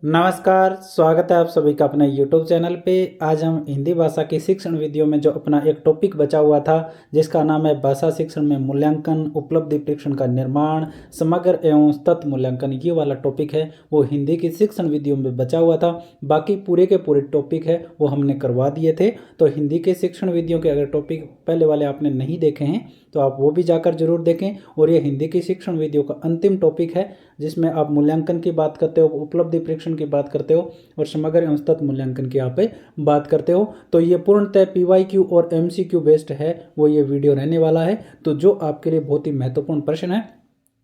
नमस्कार, स्वागत है आप सभी का अपने YouTube चैनल पे। आज हम हिंदी भाषा की शिक्षण वीडियो में जो अपना एक टॉपिक बचा हुआ था जिसका नाम है भाषा शिक्षण में मूल्यांकन, उपलब्धि परीक्षण का निर्माण, समग्र एवं तत्व मूल्यांकन, ये वाला टॉपिक है वो हिंदी की शिक्षण वीडियो में बचा हुआ था। बाकी पूरे के पूरे टॉपिक है वो हमने करवा दिए थे। तो हिंदी के शिक्षण वीडियो के अगर टॉपिक पहले वाले आपने नहीं देखे हैं तो आप वो भी जाकर जरूर देखें। और ये हिंदी की शिक्षण वीडियो का अंतिम टॉपिक है जिसमें आप मूल्यांकन की बात करते हो, उपलब्धि परीक्षण की बात करते हो और समग्र एवं सतत मूल्यांकन की आप बात करते हो। तो ये पूर्णतः PYQ और MCQ बेस्ड है वो ये वीडियो रहने वाला है। तो जो आपके लिए बहुत ही महत्वपूर्ण प्रश्न है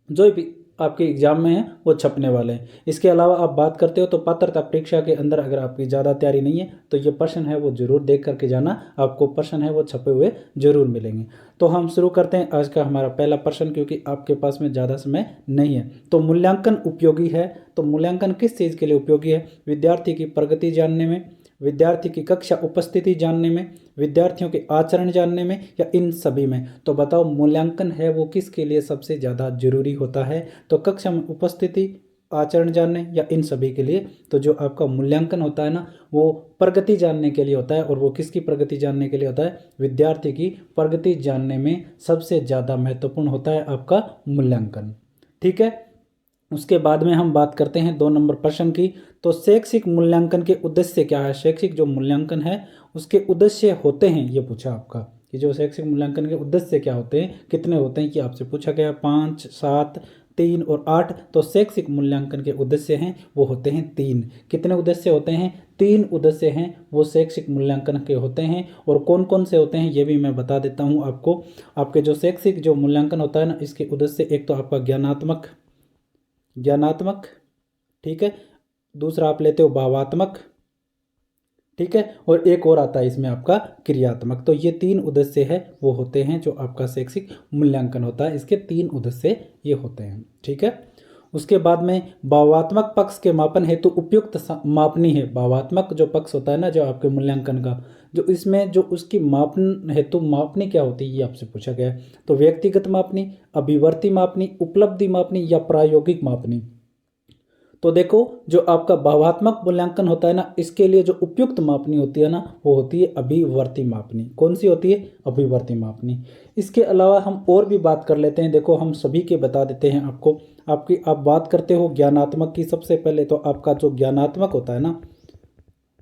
जो भी आपके एग्जाम में है वो छपने वाले हैं। इसके अलावा आप बात करते हो तो पात्रता परीक्षा के अंदर अगर आपकी ज़्यादा तैयारी नहीं है तो ये प्रश्न है वो जरूर देख करके जाना, आपको प्रश्न है वो छपे हुए जरूर मिलेंगे। तो हम शुरू करते हैं आज का हमारा पहला प्रश्न, क्योंकि आपके पास में ज़्यादा समय नहीं है। तो मूल्यांकन उपयोगी है, तो मूल्यांकन किस चीज़ के लिए उपयोगी है? विद्यार्थी की प्रगति जानने में, विद्यार्थी की कक्षा उपस्थिति जानने में, विद्यार्थियों के आचरण जानने में, या इन सभी में? तो बताओ मूल्यांकन है वो किसके लिए सबसे ज़्यादा जरूरी होता है? तो कक्षा में उपस्थिति, आचरण जानने, या इन सभी के लिए? तो जो आपका मूल्यांकन होता है ना वो प्रगति जानने के लिए होता है। और वो किसकी प्रगति जानने के लिए होता है? विद्यार्थी की प्रगति जानने में सबसे ज़्यादा महत्वपूर्ण होता है आपका मूल्यांकन। ठीक है, उसके बाद में हम बात करते हैं 2 नंबर प्रश्न की। तो शैक्षिक मूल्यांकन के उद्देश्य क्या है? शैक्षिक जो मूल्यांकन है उसके उद्देश्य होते हैं, ये पूछा आपका कि जो शैक्षिक मूल्यांकन के उद्देश्य क्या होते हैं, कितने होते हैं, कि आपसे पूछा गया 5, 7, 3 और 8। तो शैक्षिक मूल्यांकन के उद्देश्य हैं वो होते हैं 3। कितने उद्देश्य होते हैं? 3 उद्देश्य हैं वो शैक्षिक मूल्यांकन के होते हैं। और कौन कौन से होते हैं ये भी मैं बता देता हूँ आपको। आपके जो शैक्षिक जो मूल्यांकन होता है ना इसके उद्देश्य, एक तो आपका ज्ञानात्मक, ठीक है, दूसरा आप लेते हो भावात्मक, ठीक है, और एक और आता है इसमें आपका क्रियात्मक। तो ये 3 उद्देश्य है वो होते हैं जो आपका शैक्षिक मूल्यांकन होता है, इसके 3 उद्देश्य ये होते हैं। ठीक है, उसके बाद में भावात्मक पक्ष के मापन हेतु उपयुक्त मापनी है। भावात्मक जो पक्ष होता है ना जो आपके मूल्यांकन का, जो इसमें जो उसकी मापन हेतु मापनी क्या होती है ये आपसे पूछा गया है। तो व्यक्तिगत मापनी, अभिवर्ती मापनी, उपलब्धि मापनी, या प्रायोगिक मापनी? तो देखो जो आपका भावात्मक मूल्यांकन होता है ना इसके लिए जो उपयुक्त मापनी होती है ना वो होती है अभिवर्ती मापनी। कौन सी होती है? अभिवर्ती मापनी। इसके अलावा हम और भी बात कर लेते हैं। देखो हम सभी के बता देते हैं आपको। आपकी आप बात करते हो ज्ञानात्मक की। सबसे पहले तो आपका जो ज्ञानात्मक होता है ना,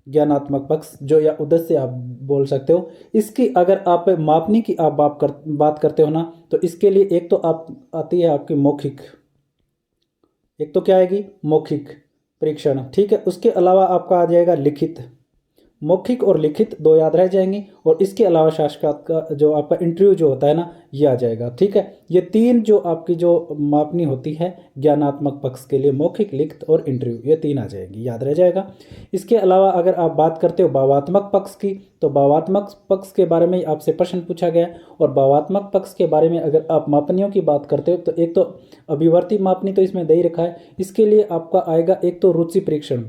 ज्ञानात्मक पक्ष जो या उद्देश्य आप बोल सकते हो, इसकी अगर आप मापनी की आप बात करते हो ना तो इसके लिए एक तो आप आती है आपकी मौखिक, एक तो क्या आएगी? मौखिक परीक्षण। ठीक है, उसके अलावा आपका आ जाएगा लिखित। मौखिक और लिखित 2 याद रह जाएंगी। और इसके अलावा साक्षात्कार जो आपका इंटरव्यू जो होता है ना ये आ जाएगा। ठीक है, ये 3 जो आपकी जो मापनी होती है ज्ञानात्मक पक्ष के लिए, मौखिक, लिखित और इंटरव्यू, ये 3 आ जाएंगी, याद रह जाएगा। इसके अलावा अगर आप बात करते हो भावात्मक पक्ष की तो भावात्मक पक्ष के बारे में आपसे प्रश्न पूछा गया। और भावात्मक पक्ष के बारे में अगर आप मापनियों की बात करते हो तो एक तो अभिवर्ती मापनी तो इसमें दे ही रखा है। इसके लिए आपका आएगा एक तो रुचि परीक्षण।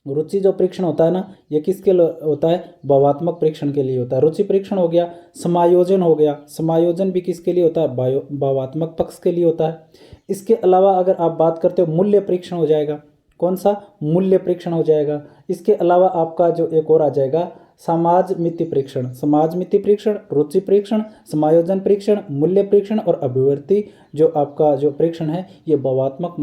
रुचि जो परीक्षण होता है ना ये किसके लिए होता है? भावात्मक परीक्षण के लिए होता है। रुचि परीक्षण हो गया। समायोजन हो गया। समायोजन भी किसके लिए होता है? भावात्मक पक्ष के लिए होता है। इसके अलावा अगर आप बात करते हो मूल्य परीक्षण हो जाएगा। कौन सा? मूल्य परीक्षण हो जाएगा। इसके अलावा आपका जो एक और आ जाएगा समाज मिति परीक्षण। समाज मिति परीक्षण, रुचि परीक्षण, समायोजन परीक्षण, मूल्य परीक्षण और अभिवर्ती जो आपका जो परीक्षण है ये भावात्मक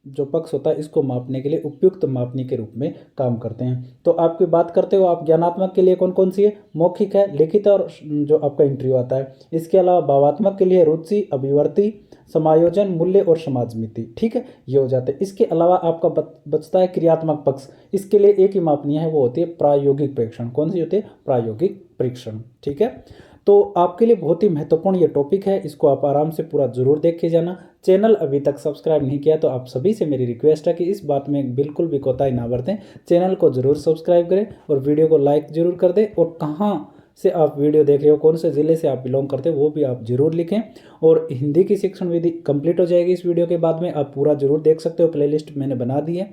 जो पक्ष होता है इसको मापने के लिए उपयुक्त मापनी के रूप में काम करते हैं। तो आपकी बात करते हो आप ज्ञानात्मक के लिए कौन कौन सी है? मौखिक है, लिखित और जो आपका इंटरव्यू आता है। इसके अलावा भावात्मक के लिए रुचि, अभिवर्ती, समायोजन, मूल्य और समाजमिति। ठीक है, ये हो जाते हैं। इसके अलावा आपका बचता है क्रियात्मक पक्ष। इसके लिए एक ही मापनी है वो होती है प्रायोगिक परीक्षण। कौन सी होती है? प्रायोगिक परीक्षण। ठीक है, तो आपके लिए बहुत ही महत्वपूर्ण ये टॉपिक है, इसको आप आराम से पूरा जरूर देख के जाना। चैनल अभी तक सब्सक्राइब नहीं किया तो आप सभी से मेरी रिक्वेस्ट है कि इस बात में बिल्कुल भी कोताही ना बरतें, चैनल को जरूर सब्सक्राइब करें और वीडियो को लाइक जरूर कर दें। और कहाँ से आप वीडियो देख रहे हो, कौन से ज़िले से आप बिलोंग करते हो वो भी आप जरूर लिखें। और हिंदी की शिक्षण विधि कंप्लीट हो जाएगी इस वीडियो के बाद में, आप पूरा जरूर देख सकते हो, प्लेलिस्ट मैंने बना दी है।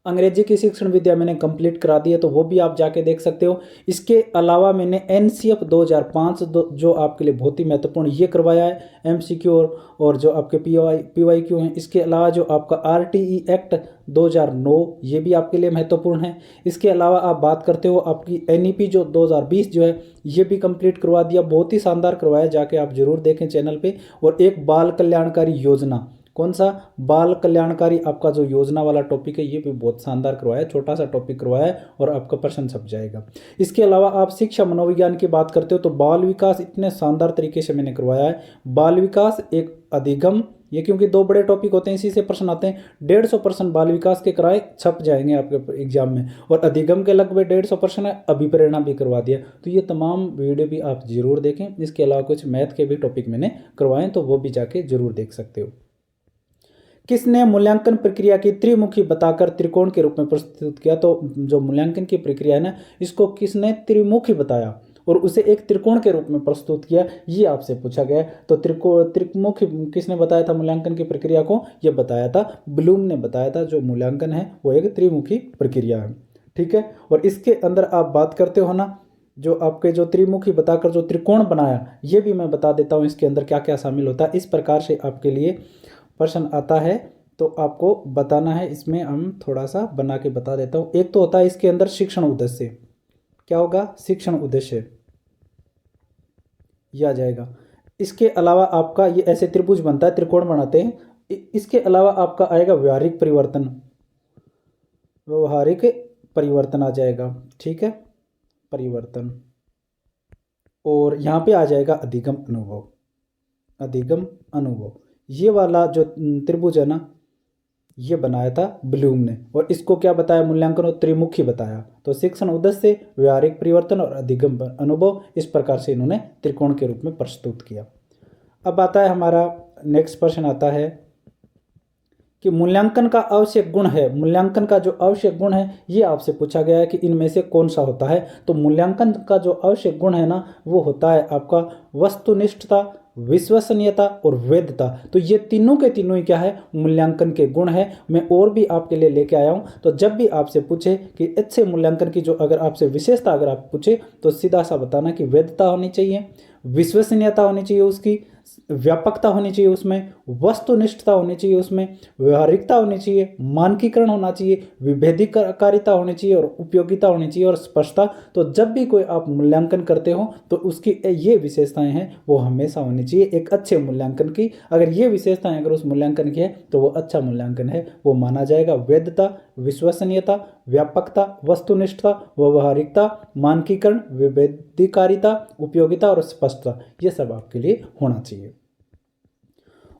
अंग्रेजी की शिक्षण विद्या मैंने कंप्लीट करा दी है, तो वो भी आप जाके देख सकते हो। इसके अलावा मैंने एनसीएफ 2005 जो आपके लिए बहुत ही महत्वपूर्ण ये करवाया है, एमसीक्यू और जो आपके पीवाईक्यू हैं। इसके अलावा जो आपका आरटीई एक्ट 2009 ये भी आपके लिए महत्वपूर्ण है। इसके अलावा आप बात करते हो आपकी एनईपी जो 2020 जो है ये भी कंप्लीट करवा दिया, बहुत ही शानदार करवाया, जाके आप जरूर देखें चैनल पे। और एक बाल कल्याणकारी योजना, कौन सा, बाल कल्याणकारी आपका जो योजना वाला टॉपिक है ये भी बहुत शानदार करवाया, छोटा सा टॉपिक करवाया है और आपका प्रश्न छप जाएगा। इसके अलावा आप शिक्षा मनोविज्ञान की बात करते हो तो बाल विकास इतने शानदार तरीके से मैंने करवाया है। बाल विकास एक अधिगम, ये क्योंकि दो बड़े टॉपिक होते हैं इसी से प्रश्न आते हैं। 150% बाल विकास के कराए छप जाएंगे आपके एग्जाम में, और अधिगम के लगभग 150% है, अभिप्रेरणा भी करवा दिया। तो ये तमाम वीडियो भी आप जरूर देखें। इसके अलावा कुछ मैथ के भी टॉपिक मैंने करवाए तो वो भी जाके जरूर देख सकते हो। किसने मूल्यांकन प्रक्रिया की त्रिमुखी बताकर त्रिकोण के रूप में प्रस्तुत किया? तो जो मूल्यांकन की प्रक्रिया है ना, इसको किसने त्रिमुखी बताया और उसे एक त्रिकोण के रूप में प्रस्तुत किया, ये आपसे पूछा गया। तो त्रिमुखी किसने बताया था मूल्यांकन की प्रक्रिया को? ये बताया था ब्लूम ने बताया था। जो मूल्यांकन है वो एक त्रिमुखी प्रक्रिया है, ठीक है। और इसके अंदर आप बात करते हो ना, जो आपके जो त्रिमुखी बताकर जो त्रिकोण बनाया, ये भी मैं बता देता हूँ इसके अंदर क्या क्या शामिल होता है। इस प्रकार से आपके लिए प्रश्न आता है तो आपको बताना है। इसमें हम थोड़ा सा बना के बता देता हूँ। एक तो होता है इसके अंदर शिक्षण उद्देश्य, क्या होगा, शिक्षण उद्देश्य यह आ जाएगा। इसके अलावा आपका ये ऐसे त्रिभुज बनता है, त्रिकोण बनाते हैं। इसके अलावा आपका आएगा व्यवहारिक परिवर्तन, व्यवहारिक परिवर्तन आ जाएगा, ठीक है, परिवर्तन। और यहाँ पे आ जाएगा अधिगम अनुभव, अधिगम अनुभव। ये वाला जो त्रिभुज है ना, ये बनाया था ब्लूम ने, और इसको क्या बताया, मूल्यांकन और त्रिमुखी बताया। तो शिक्षण उद्देश्य, व्यवहारिक परिवर्तन और अधिगम अनुभव, इस प्रकार से इन्होंने त्रिकोण के रूप में प्रस्तुत किया। अब आता है हमारा नेक्स्ट प्रश्न आता है कि मूल्यांकन का आवश्यक गुण है, मूल्यांकन का जो आवश्यक गुण है ये आपसे पूछा गया है कि इनमें से कौन सा होता है। तो मूल्यांकन का जो आवश्यक गुण है ना, वो होता है आपका वस्तुनिष्ठता, विश्वसनीयता और वैधता। तो ये तीनों के तीनों ही क्या है, मूल्यांकन के गुण है। मैं और भी आपके लिए लेके आया हूँ। तो जब भी आपसे पूछे कि अच्छे मूल्यांकन की जो अगर आपसे विशेषता अगर आप पूछे तो सीधा सा बताना कि वैधता होनी चाहिए, विश्वसनीयता होनी चाहिए, उसकी व्यापकता होनी चाहिए, उसमें वस्तुनिष्ठता होनी चाहिए, उसमें व्यवहारिकता होनी चाहिए, मानकीकरण होना चाहिए, विभेदीकारिता होनी चाहिए और उपयोगिता होनी चाहिए और स्पष्टता। तो जब भी कोई आप मूल्यांकन करते हो तो उसकी ये विशेषताएं हैं वो हमेशा होनी चाहिए एक अच्छे मूल्यांकन की। अगर ये विशेषताएं अगर उस मूल्यांकन की है तो वो अच्छा मूल्यांकन है, वो माना जाएगा। वैधता, विश्वसनीयता, व्यापकता, वस्तुनिष्ठता, व्यवहारिकता, मानकीकरण, विभेदीकारिता, उपयोगिता और स्पष्टता, ये सब आपके लिए होना चाहिए।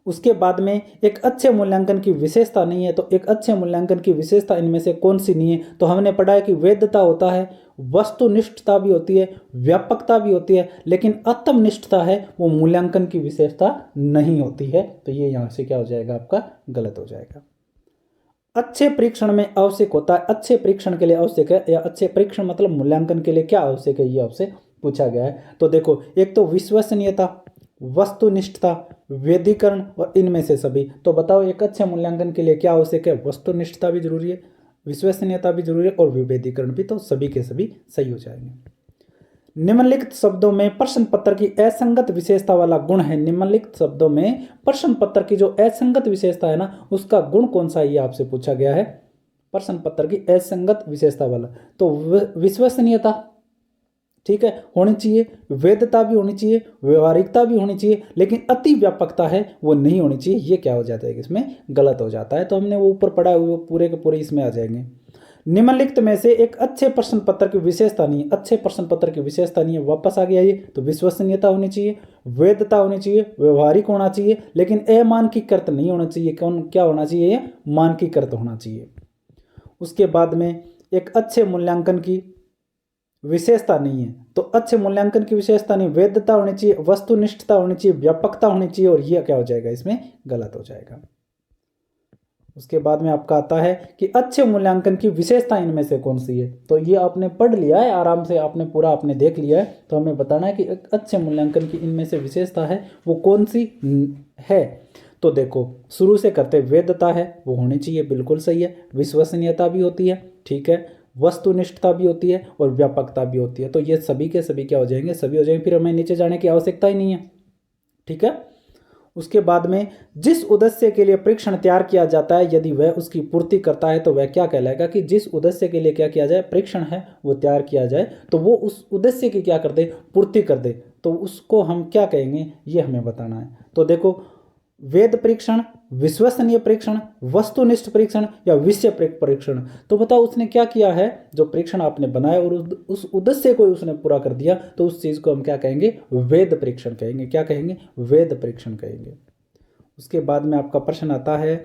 उसके बाद में एक अच्छे मूल्यांकन की विशेषता नहीं है, तो एक अच्छे मूल्यांकन की विशेषता इनमें से कौन सी नहीं है? तो हमने पढ़ा है कि वैधता होता है, वस्तुनिष्ठता भी होती है, व्यापकता भी होती है, लेकिन आत्मनिष्ठता है वो मूल्यांकन की विशेषता नहीं होती है। तो ये यहाँ से क्या हो जाएगा, आपका गलत हो जाएगा। अच्छे परीक्षण में आवश्यक होता है, अच्छे परीक्षण के लिए आवश्यक है, या अच्छे परीक्षण मतलब मूल्यांकन के लिए क्या आवश्यक है, ये आपसे पूछा गया है। तो देखो, एक तो विश्वसनीयता, वस्तुनिष्ठता, वैधीकरण और इनमें से सभी। तो बताओ एक अच्छे मूल्यांकन के लिए क्या आवश्यक है? वस्तुनिष्ठता भी जरूरी है, विश्वसनीयता भी जरूरी है और विभेदीकरण भी। तो सभी के सभी सही हो जाएंगे। निम्नलिखित शब्दों में प्रश्न पत्र की असंगत विशेषता वाला गुण है। निम्नलिखित शब्दों में प्रश्न पत्र की जो असंगत विशेषता है ना, उसका गुण कौन सा है, ये आपसे पूछा गया है। प्रश्न पत्र की असंगत विशेषता वाला, तो विश्वसनीयता, ठीक है, होनी चाहिए, वैधता भी होनी चाहिए, व्यवहारिकता भी होनी चाहिए, लेकिन अति व्यापकता है वो नहीं होनी चाहिए। ये क्या हो जाता है, इसमें गलत हो जाता है। तो हमने वो ऊपर पढ़ा हुआ, पूरे के पूरे इसमें आ जाएंगे। निम्नलिखित में से एक अच्छे प्रश्न पत्र की विशेषता नहीं है, अच्छे प्रश्न पत्र की विशेषता नहीं है, वापस आ गया ये। तो विश्वसनीयता होनी चाहिए, वैधता होनी चाहिए, व्यवहारिक होना चाहिए, लेकिन अमानकीकृत नहीं होना चाहिए। कौन क्या होना चाहिए, ये मानकीकृत होना चाहिए। उसके बाद में एक अच्छे मूल्यांकन की विशेषता नहीं है, तो अच्छे मूल्यांकन की विशेषता नहीं, वैधता होनी चाहिए, वस्तुनिष्ठता होनी चाहिए, व्यापकता होनी चाहिए, और यह क्या हो जाएगा, इसमें गलत हो जाएगा। उसके बाद में आपका आता है कि अच्छे मूल्यांकन की विशेषता इनमें से कौन सी है। तो ये आपने पढ़ लिया है आराम से, आपने पूरा आपने देख लिया है। तो हमें बताना है कि एक अच्छे मूल्यांकन की इनमें से विशेषता है वो कौन सी है। तो देखो शुरू से करते, वैधता है वो होनी चाहिए, बिल्कुल सही है। विश्वसनीयता भी होती है, ठीक है। वस्तुनिष्ठता भी होती है और व्यापकता भी होती है। तो ये सभी के सभी क्या हो जाएंगे, सभी हो जाएंगे, फिर हमें नीचे जाने की आवश्यकता ही नहीं है, ठीक है। उसके बाद में जिस उद्देश्य के लिए परीक्षण तैयार किया जाता है यदि वह उसकी पूर्ति करता है तो वह क्या कहलाएगा, कि जिस उद्देश्य के लिए क्या किया जाए, परीक्षण है वो तैयार किया जाए, तो वो उस उद्देश्य की क्या कर दे, पूर्ति कर दे, तो उसको हम क्या कहेंगे, ये हमें बताना है। तो देखो वेद परीक्षण, विश्वसनीय परीक्षण, वस्तुनिष्ठ परीक्षण या विषय परीक्षण। तो बताओ उसने क्या किया है, जो परीक्षण आपने बनाया और उस उद्देश्य को उसने पूरा कर दिया, तो उस चीज को हम क्या कहेंगे, वेद परीक्षण कहेंगे। क्या कहेंगे, वेद परीक्षण कहेंगे। उसके बाद में आपका प्रश्न आता है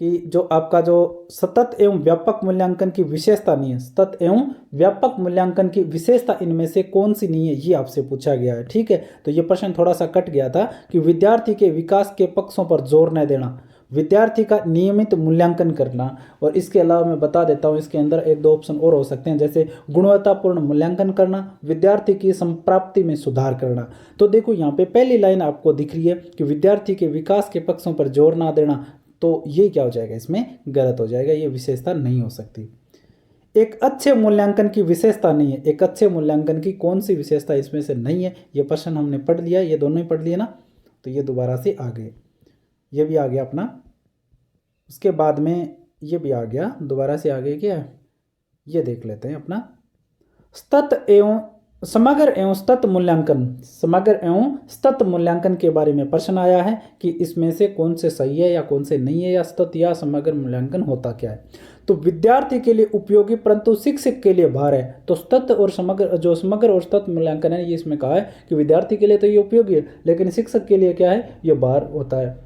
कि जो आपका जो सतत एवं व्यापक मूल्यांकन की विशेषता नहीं है, सतत एवं व्यापक मूल्यांकन की विशेषता इनमें से कौन सी नहीं है, ये आपसे पूछा गया है, ठीक है। तो ये प्रश्न थोड़ा सा कट गया था कि विद्यार्थी के विकास के पक्षों पर जोर न देना, विद्यार्थी का नियमित मूल्यांकन करना, और इसके अलावा मैं बता देता हूँ इसके अंदर एक दो ऑप्शन और हो सकते हैं, जैसे गुणवत्तापूर्ण मूल्यांकन करना, विद्यार्थी की संप्राप्ति में सुधार करना। तो देखो यहाँ पे पहली लाइन आपको दिख रही है कि विद्यार्थी के विकास के पक्षों पर जोर ना देना, तो ये क्या हो जाएगा, इसमें गलत हो जाएगा, ये विशेषता नहीं हो सकती। एक अच्छे मूल्यांकन की विशेषता नहीं है, एक अच्छे मूल्यांकन की कौन सी विशेषता इसमें से नहीं है, ये प्रश्न हमने पढ़ लिया, ये दोनों ही पढ़ लिए ना, तो ये दोबारा से आ गए, ये भी आ गया अपना। उसके बाद में ये भी आ गया, दोबारा से आ गए क्या, ये देख लेते हैं अपना सतत एवं समग्र एवं सतत मूल्यांकन, समग्र एवं सतत मूल्यांकन के बारे में प्रश्न आया है कि इसमें से कौन से सही है या कौन से नहीं है, या सतत या समग्र मूल्यांकन होता क्या है। तो विद्यार्थी के लिए उपयोगी परंतु शिक्षक के लिए भार है, तो सतत और समग्र, जो समग्र और सतत मूल्यांकन है ये इसमें कहा है कि विद्यार्थी के लिए तो ये उपयोगी है, लेकिन शिक्षक के लिए क्या है, ये भार होता है।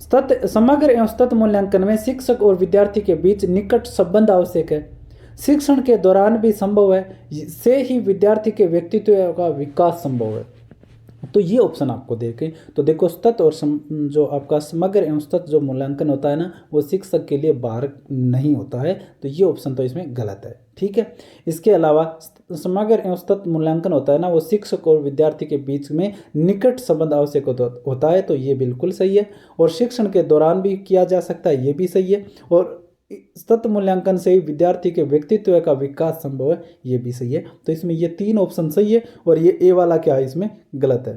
सतत, समग्र एवं सतत मूल्यांकन में शिक्षक और विद्यार्थी के बीच निकट संबंध आवश्यक है, शिक्षण के दौरान भी संभव है, से ही विद्यार्थी के व्यक्तित्व का विकास संभव है। तो ये ऑप्शन आपको देखें, तो देखो सतत और जो आपका समग्र एवं सतत जो मूल्यांकन होता है ना, वो शिक्षक के लिए बाहर नहीं होता है, तो ये ऑप्शन तो इसमें गलत है, ठीक है। इसके अलावा समग्र एवं सतत मूल्यांकन होता है ना, वो शिक्षक और विद्यार्थी के बीच में निकट संबंध आवश्यक होता है, तो ये बिल्कुल सही है। और शिक्षण के दौरान भी किया जा सकता है, ये भी सही है। और सतत मूल्यांकन से ही विद्यार्थी के व्यक्तित्व का विकास संभव है, ये भी सही है। तो इसमें ये तीन ऑप्शन सही है और ये ए वाला क्या है, इसमें गलत है।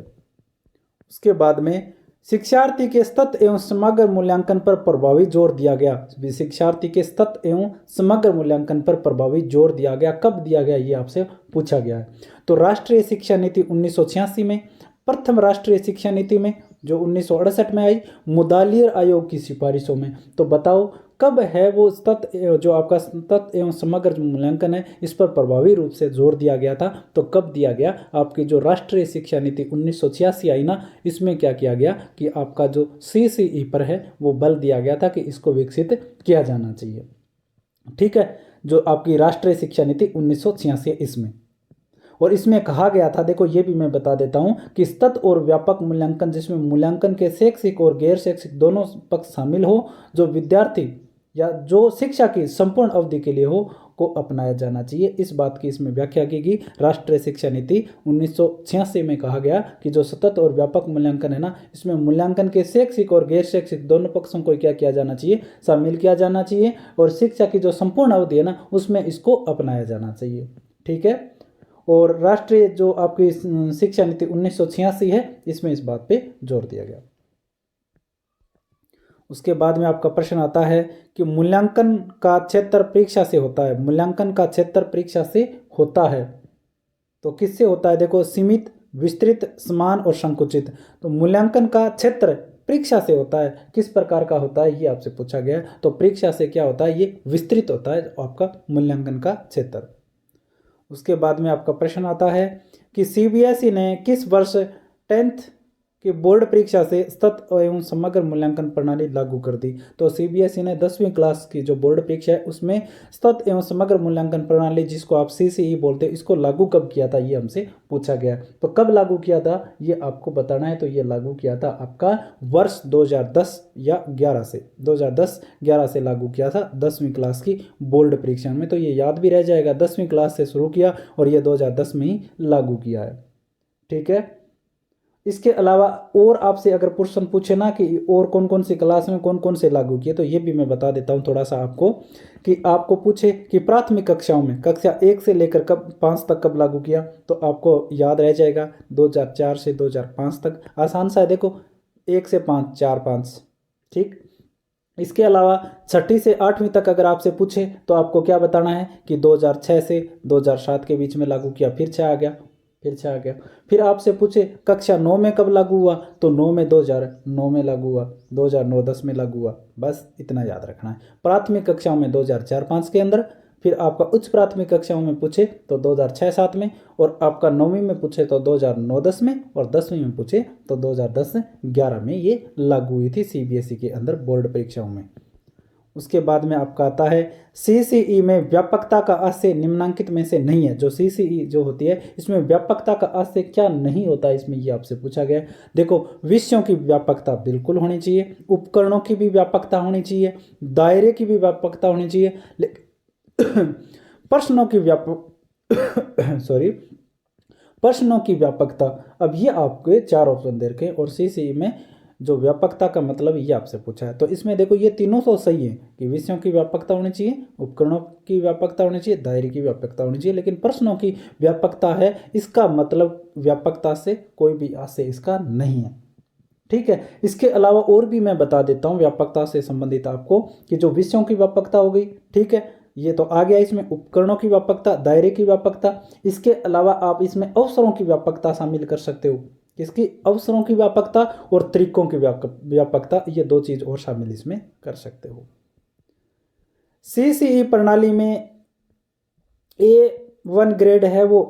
उसके बाद में शिक्षार्थी के सतत एवं समग्र मूल्यांकन पर प्रभावी जोर दिया गया, शिक्षार्थी के सतत एवं समग्र मूल्यांकन पर प्रभावी जोर दिया गया, कब दिया गया, ये आपसे पूछा गया है। तो राष्ट्रीय शिक्षा नीति 1986 में, प्रथम राष्ट्रीय शिक्षा नीति में जो 1968 में आई, मुदालियर आयोग की सिफारिशों में। तो बताओ कब है वो सतत, जो आपका सतत एवं समग्र मूल्यांकन है, इस पर प्रभावी रूप से जोर दिया गया था, तो कब दिया गया, आपकी जो राष्ट्रीय शिक्षा नीति 1986 आई ना, इसमें क्या किया गया कि आपका जो CCE पर है वो बल दिया गया था कि इसको विकसित किया जाना चाहिए, ठीक है। जो आपकी राष्ट्रीय शिक्षा नीति 1986 इसमें, और इसमें कहा गया था, देखो ये भी मैं बता देता हूं कि सतत और व्यापक मूल्यांकन, जिसमें मूल्यांकन के शैक्षिक और गैर शैक्षिक दोनों पक्ष शामिल हो, जो विद्यार्थी या जो शिक्षा की संपूर्ण अवधि के लिए हो, को अपनाया जाना चाहिए। इस बात की इसमें व्याख्या की गई। राष्ट्रीय शिक्षा नीति 1986 में कहा गया कि जो सतत और व्यापक मूल्यांकन है ना, इसमें मूल्यांकन के शैक्षिक और गैर शैक्षिक दोनों पक्षों को क्या किया जाना चाहिए, शामिल किया जाना चाहिए, और शिक्षा की जो संपूर्ण अवधि है ना, उसमें इसको अपनाया जाना चाहिए, ठीक है। और राष्ट्रीय जो आपकी शिक्षा नीति 1986 है, इसमें इस बात पे जोर दिया गया। उसके बाद में आपका प्रश्न आता है कि मूल्यांकन का क्षेत्र परीक्षा से होता है, मूल्यांकन का क्षेत्र परीक्षा से होता है, तो किससे होता है, देखो सीमित, विस्तृत, समान और संकुचित। तो मूल्यांकन का क्षेत्र परीक्षा से होता है, किस प्रकार का होता है, ये आपसे पूछा गया है। तो परीक्षा से क्या होता है, ये विस्तृत होता है आपका मूल्यांकन का क्षेत्र। उसके बाद में आपका प्रश्न आता है कि CBSE ने किस वर्ष 10th की बोर्ड परीक्षा से सतत एवं समग्र मूल्यांकन प्रणाली लागू कर दी। तो CBSE ने 10वीं क्लास की जो बोर्ड परीक्षा है उसमें सतत एवं समग्र मूल्यांकन प्रणाली, जिसको आप CCE बोलते हैं, इसको लागू कब किया था, ये हमसे पूछा गया। तो कब लागू किया था ये आपको बताना है। तो ये लागू किया था आपका वर्ष 2010 या 11 से, 2010-11 से लागू किया था 10वीं क्लास की बोर्ड परीक्षा में। तो ये याद भी रह जाएगा, 10वीं क्लास से शुरू किया और ये 2010 में ही लागू किया है, ठीक है। इसके अलावा और आपसे अगर प्रश्न पूछे ना कि और कौन कौन सी क्लास में कौन कौन से लागू किए, तो ये भी मैं बता देता हूँ थोड़ा सा आपको, कि आपको पूछे कि प्राथमिक कक्षाओं में कक्षा 1 से लेकर कब 5 तक कब लागू किया, तो आपको याद रह जाएगा 2004 से 2005 तक। आसान सा है, देखो 1 से 5 4 5, ठीक। इसके अलावा 6ठी से 8वीं तक अगर आपसे पूछे तो आपको क्या बताना है कि 2006 से 2007 के बीच में लागू किया, फिर 6 आ गया, फिर 6 आ गया। फिर आपसे पूछे कक्षा 9 में कब लागू हुआ, तो 9 में 2009 में लागू हुआ, 2009-10 में लागू हुआ, बस इतना याद रखना है। प्राथमिक कक्षाओं में 2004-05 के अंदर, फिर आपका उच्च प्राथमिक कक्षाओं में पूछे तो 2006-07 में, और आपका 9वीं में पूछे तो 2009-10 में, और 10वीं में पूछे तो 2010-11 में ये लागू हुई थी सीबीएसई के अंदर बोर्ड परीक्षाओं में। उसके बाद में आपका आता है सीसीई में व्यापकता का आशय निम्नांकित में से नहीं है। जो सीसीई जो होती है इसमें व्यापकता का आशय क्या नहीं होता है, इसमें ये आपसे पूछा गया है। देखो, विषयों की व्यापकता बिल्कुल होनी चाहिए, उपकरणों की भी व्यापकता होनी चाहिए, दायरे की भी व्यापकता होनी चाहिए, प्रश्नों की प्रश्नों की व्यापकता। अब ये आपके 4 ऑप्शन दे रखे हैं, और सीसीई में जो व्यापकता का मतलब ये आपसे पूछा है। तो इसमें देखो ये तीनों तो सही है कि विषयों की व्यापकता होनी चाहिए, उपकरणों की व्यापकता होनी चाहिए, दायरे की व्यापकता होनी चाहिए, लेकिन प्रश्नों की व्यापकता है, इसका मतलब व्यापकता से कोई भी आशय इसका नहीं है, ठीक है। इसके अलावा और भी मैं बता देता हूँ व्यापकता से संबंधित आपको, कि जो विषयों की व्यापकता हो गई, ठीक है, ये तो आ गया। इसमें उपकरणों की व्यापकता, दायरे की व्यापकता, इसके अलावा आप इसमें अवसरों की व्यापकता शामिल कर सकते हो। किसकी? अवसरों की व्यापकता और तरीकों की व्यापकता, ये 2 चीज और शामिल इसमें कर सकते हो। सीसीई प्रणाली में A1 ग्रेड है वो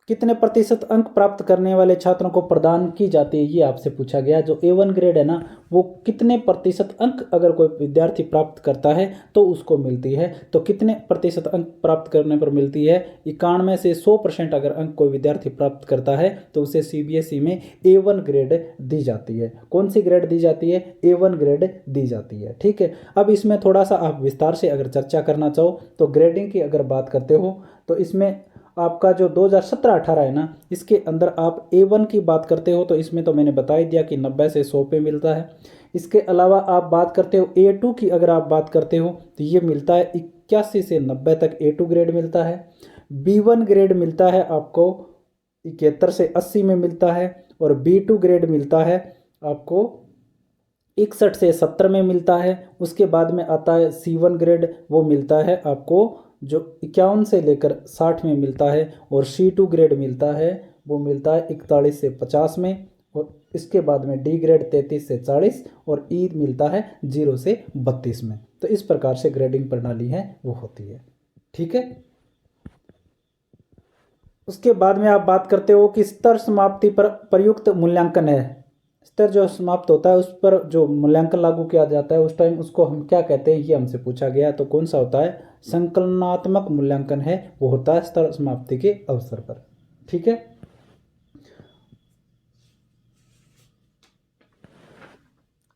कितने प्रतिशत अंक प्राप्त करने वाले छात्रों को प्रदान की जाती है, ये आपसे पूछा गया। जो A1 ग्रेड है ना, वो कितने प्रतिशत अंक अगर कोई विद्यार्थी प्राप्त करता है तो उसको मिलती है। तो कितने प्रतिशत अंक प्राप्त करने पर मिलती है? 91 से 100% अगर अंक कोई विद्यार्थी प्राप्त करता है तो उसे सीबीएसई में A1 ग्रेड दी जाती है। कौन सी ग्रेड दी जाती है? A1 ग्रेड दी जाती है, ठीक है। अब इसमें थोड़ा सा आप विस्तार से अगर चर्चा करना चाहो तो ग्रेडिंग की अगर बात करते हो तो इसमें आपका जो 2017-18 है ना, इसके अंदर आप A1 की बात करते हो तो इसमें तो मैंने बता ही दिया कि 90 से 100 पे मिलता है। इसके अलावा आप बात करते हो A2 की, अगर आप बात करते हो तो ये मिलता है 81 से 90 तक A2 ग्रेड मिलता है। B1 ग्रेड मिलता है आपको 71 से 80 में मिलता है, और B2 ग्रेड मिलता है आपको 61 से 70 में मिलता है। उसके बाद में आता है C1 ग्रेड, वो मिलता है आपको जो 51 से लेकर 60 में मिलता है, और C2 ग्रेड मिलता है वो मिलता है 41 से 50 में, और इसके बाद में D ग्रेड 33 से 40, और E मिलता है 0 से 32 में। तो इस प्रकार से ग्रेडिंग प्रणाली है वो होती है, ठीक है। उसके बाद में आप बात करते हो कि स्तर समाप्ति पर प्रयुक्त मूल्यांकन है। स्तर जो समाप्त होता है उस पर जो मूल्यांकन लागू किया जाता है उस टाइम उसको हम क्या कहते हैं, ये हमसे पूछा गया। तो कौन सा होता है? संकलनात्मक मूल्यांकन है वो होता है स्तर समाप्ति के अवसर पर, ठीक है।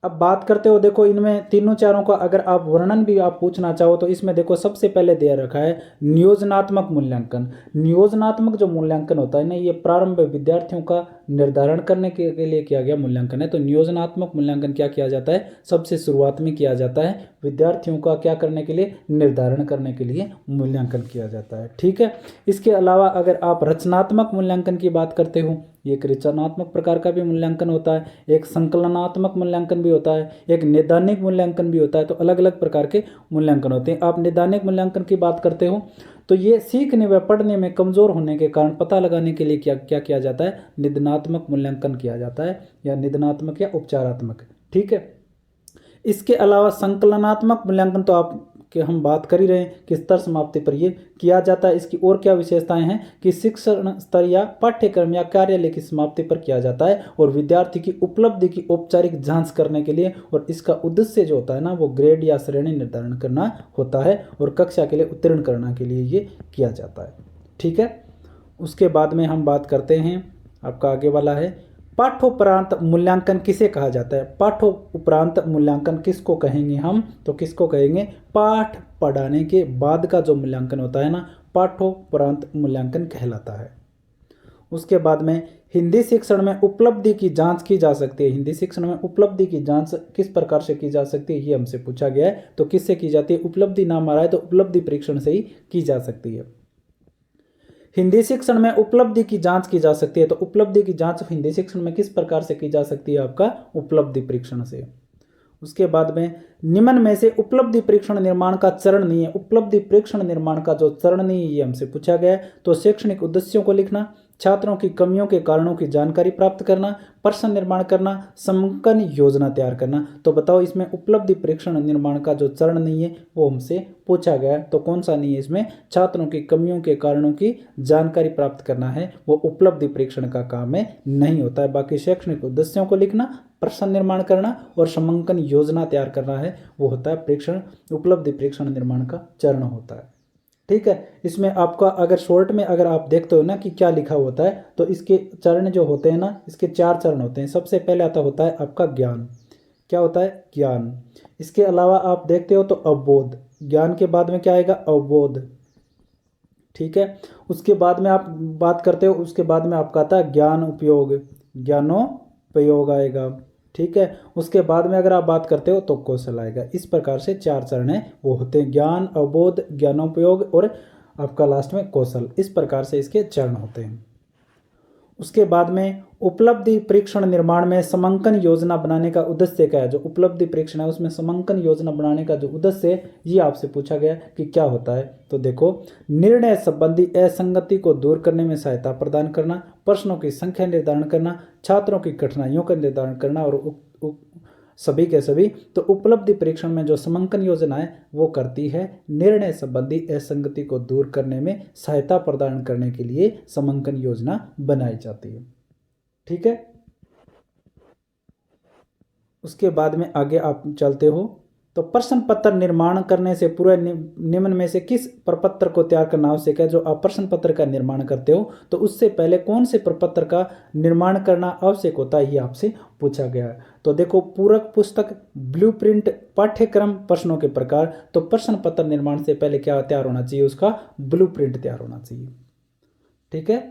अब बात करते हो, देखो इनमें तीनों चारों का अगर आप वर्णन भी आप पूछना चाहो तो इसमें देखो सबसे पहले दे रखा है नियोजनात्मक मूल्यांकन। नियोजनात्मक जो मूल्यांकन होता है ना, ये प्रारंभ विद्यार्थियों का निर्धारण करने के लिए किया गया मूल्यांकन है। तो नियोजनात्मक मूल्यांकन क्या किया जाता है? सबसे शुरुआत में किया जाता है, विद्यार्थियों का क्या करने के लिए? निर्धारण करने के लिए मूल्यांकन किया जाता है, ठीक है। इसके अलावा अगर आप रचनात्मक मूल्यांकन की बात करते हो, ये एक रचनात्मक प्रकार का भी मूल्यांकन होता है, एक संकलनात्मक मूल्यांकन भी होता है, एक नैदानिक मूल्यांकन भी होता है। तो अलग अलग प्रकार के मूल्यांकन होते हैं। आप नैदानिक मूल्यांकन की बात करते हो तो ये सीखने व पढ़ने में कमजोर होने के कारण पता लगाने के लिए क्या क्या किया जाता है? निदानात्मक मूल्यांकन किया जाता है, या निदानात्मक या उपचारात्मक, ठीक है। इसके अलावा संकलनात्मक मूल्यांकन तो आप कि हम बात कर ही रहे हैं कि स्तर समाप्ति पर ये किया जाता है। इसकी और क्या विशेषताएं हैं कि शिक्षण स्तर या पाठ्यक्रम या कार्यालय की समाप्ति पर किया जाता है, और विद्यार्थी की उपलब्धि की औपचारिक जांच करने के लिए, और इसका उद्देश्य जो होता है ना वो ग्रेड या श्रेणी निर्धारण करना होता है, और कक्षा के लिए उत्तीर्ण करने के लिए ये किया जाता है, ठीक है। उसके बाद में हम बात करते हैं, आपका आगे वाला है पाठोपरांत मूल्यांकन किसे कहा जाता है? पाठोपरांत मूल्यांकन किसको कहेंगे हम? तो किसको कहेंगे? पाठ पढ़ाने के बाद का जो मूल्यांकन होता है ना, पाठोपरांत मूल्यांकन कहलाता है। उसके बाद में हिंदी शिक्षण में उपलब्धि की जांच की जा सकती है। हिंदी शिक्षण में उपलब्धि की जांच किस प्रकार से की जा सकती है, ये हमसे पूछा गया है। तो किससे की जाती है, उपलब्धि नाम आ रहा है तो उपलब्धि परीक्षण से ही की जा सकती है। हिंदी शिक्षण में उपलब्धि की जांच की जा सकती है, तो उपलब्धि की जांच हिंदी शिक्षण में किस प्रकार से की जा सकती है, आपका उपलब्धि परीक्षण से। उसके बाद में निम्न में से उपलब्धि परीक्षण निर्माण का चरण नहीं है। उपलब्धि परीक्षण निर्माण का जो चरण नहीं है ये हमसे पूछा गया है। तो शैक्षणिक उद्देश्यों को लिखना, छात्रों की कमियों के कारणों की जानकारी प्राप्त करना, प्रश्न निर्माण करना, समंकन योजना तैयार करना। तो बताओ इसमें उपलब्धि परीक्षण निर्माण का जो चरण नहीं है वो हमसे पूछा गया है, तो कौन सा नहीं है इसमें, छात्रों की कमियों के कारणों की जानकारी प्राप्त करना है, वो उपलब्धि परीक्षण का काम है, नहीं होता है। बाकी शैक्षणिक उद्देश्यों को लिखना, प्रश्न निर्माण करना और समंकन योजना तैयार करना है, वो होता है परीक्षण, उपलब्धि परीक्षण निर्माण का चरण होता है। ठीक है, इसमें आपका अगर शॉर्ट में अगर आप देखते हो ना कि क्या लिखा होता है, तो इसके चरण जो होते हैं ना, इसके 4 चरण होते हैं। सबसे पहले आता होता है आपका ज्ञान। क्या होता है, ज्ञान। इसके अलावा आप देखते हो तो अवबोध, ज्ञान के बाद में क्या आएगा, अवबोध। ठीक है, उसके बाद में आप बात करते हो, उसके बाद में आपका आता है ज्ञान उपयोग, ज्ञानोपयोग आएगा। ठीक है, उसके बाद में अगर आप बात करते हो तो कौशल आएगा। इस प्रकार से 4 चरण है वो होते हैं, ज्ञान, अवबोध, ज्ञानोपयोग और आपका लास्ट में कौशल। इस प्रकार से इसके चरण होते हैं। उसके बाद में उपलब्धि परीक्षण निर्माण में समंकन योजना बनाने का उद्देश्य क्या है। जो उपलब्धि परीक्षण है उसमें समंकन योजना बनाने का जो उद्देश्य है ये आपसे पूछा गया कि क्या होता है। तो देखो, निर्णय संबंधी असंगति को दूर करने में सहायता प्रदान करना, प्रश्नों की संख्या निर्धारण करना, छात्रों की कठिनाइयों का निर्धारण करना और सभी के सभी। तो उपलब्धि परीक्षण में जो समंकन योजना है वो करती है निर्णय संबंधी असंगति को दूर करने में सहायता प्रदान करने के लिए समंकन योजना बनाई जाती है। ठीक है, उसके बाद में आगे आप चलते हो तो प्रश्न पत्र निर्माण करने से पूरे निम्न में से किस प्रपत्र को तैयार करना आवश्यक है। जो आप प्रश्न पत्र का निर्माण करते हो तो उससे पहले कौन से प्रपत्र का निर्माण करना आवश्यक होता है, ये आपसे पूछा गया है। तो देखो, पूरक पुस्तक, ब्लूप्रिंट, पाठ्यक्रम, प्रश्नों के प्रकार। तो प्रश्न पत्र निर्माण से पहले क्या तैयार होना चाहिए, उसका ब्लूप्रिंट तैयार होना चाहिए। ठीक है,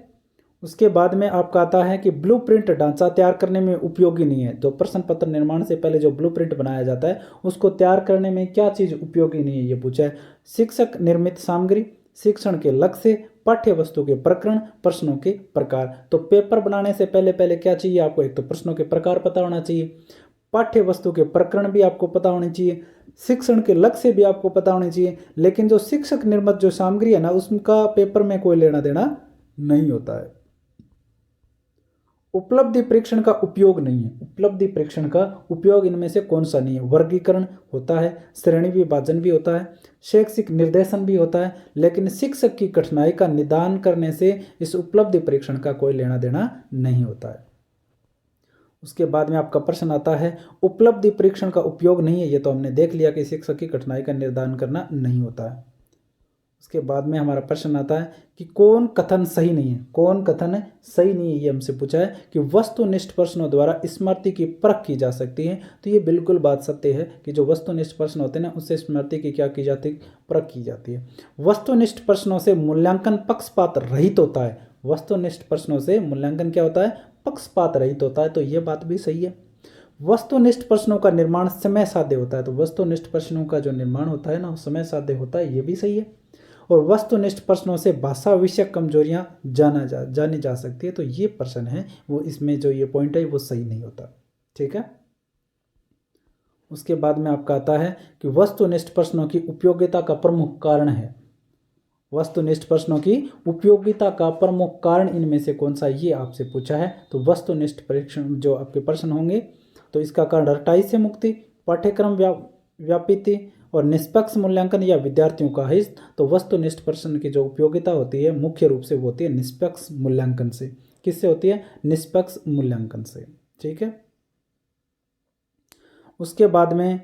उसके बाद में आपका आता है कि ब्लूप्रिंट ढांचा तैयार करने में उपयोगी नहीं है। जो प्रश्न पत्र निर्माण से पहले जो ब्लूप्रिंट बनाया जाता है उसको तैयार करने में क्या चीज़ उपयोगी नहीं है, ये पूछा है। शिक्षक निर्मित सामग्री, शिक्षण के लक्ष्य, पाठ्य वस्तु के प्रकरण, प्रश्नों के प्रकार। तो पेपर बनाने से पहले पहले क्या चाहिए आपको, एक तो प्रश्नों के प्रकार पता होना चाहिए, पाठ्य वस्तु के प्रकरण भी आपको पता होने चाहिए, शिक्षण के लक्ष्य भी आपको पता होने चाहिए। लेकिन जो शिक्षक निर्मित जो सामग्री है ना, उसका पेपर में कोई लेना देना नहीं होता है। उपलब्धि परीक्षण का उपयोग नहीं है। उपलब्धि परीक्षण का उपयोग इनमें से कौन सा नहीं है, वर्गीकरण होता है, श्रेणी विभाजन भी होता है, शैक्षिक निर्देशन भी होता है, लेकिन शिक्षक की कठिनाई का निदान करने से इस उपलब्धि परीक्षण का कोई लेना देना नहीं होता है। उसके बाद में आपका प्रश्न आता है उपलब्धि परीक्षण का उपयोग नहीं है। ये तो हमने देख लिया कि शिक्षक की कठिनाई का निर्धारण करना नहीं होता है। उसके बाद में हमारा प्रश्न आता है कि कौन कथन सही नहीं है। कौन कथन सही नहीं है, ये हमसे पूछा है कि वस्तुनिष्ठ प्रश्नों द्वारा स्मृति की परख की जा सकती है। तो ये बिल्कुल बात सत्य है कि जो वस्तुनिष्ठ प्रश्न होते हैं ना, उससे स्मृति की क्या की जाती है, परख की जाती है। वस्तुनिष्ठ प्रश्नों से मूल्यांकन पक्षपात रहित होता है। वस्तुनिष्ठ प्रश्नों से मूल्यांकन क्या होता है, पक्षपात रहित होता है। तो ये बात भी सही है। वस्तुनिष्ठ प्रश्नों का निर्माण समय साध्य होता है। तो वस्तुनिष्ठ प्रश्नों का जो निर्माण होता है ना, समय साध्य होता है, ये भी सही है। और वस्तुनिष्ठ प्रश्नों से भाषा विषयक कमजोरियां जानी जा सकती है। तो ये प्रश्न है वो, इसमें जो ये पॉइंट है वो सही नहीं होता। ठीक है, उसके बाद में आपका आता है कि वस्तुनिष्ठ प्रश्नों की उपयोगिता का प्रमुख कारण है। वस्तुनिष्ठ प्रश्नों की उपयोगिता का प्रमुख कारण इनमें से कौन सा, ये आपसे पूछा है। तो वस्तुनिष्ठ परीक्षण जो आपके प्रश्न होंगे तो इसका कारण रटाई से मुक्ति, पाठ्यक्रम व्यापिति और निष्पक्ष मूल्यांकन या विद्यार्थियों का हित। तो वस्तुनिष्ठ प्रश्न की जो उपयोगिता होती है मुख्य रूप से वो होती है निष्पक्ष मूल्यांकन से। किससे होती है, निष्पक्ष मूल्यांकन से। ठीक है, उसके बाद में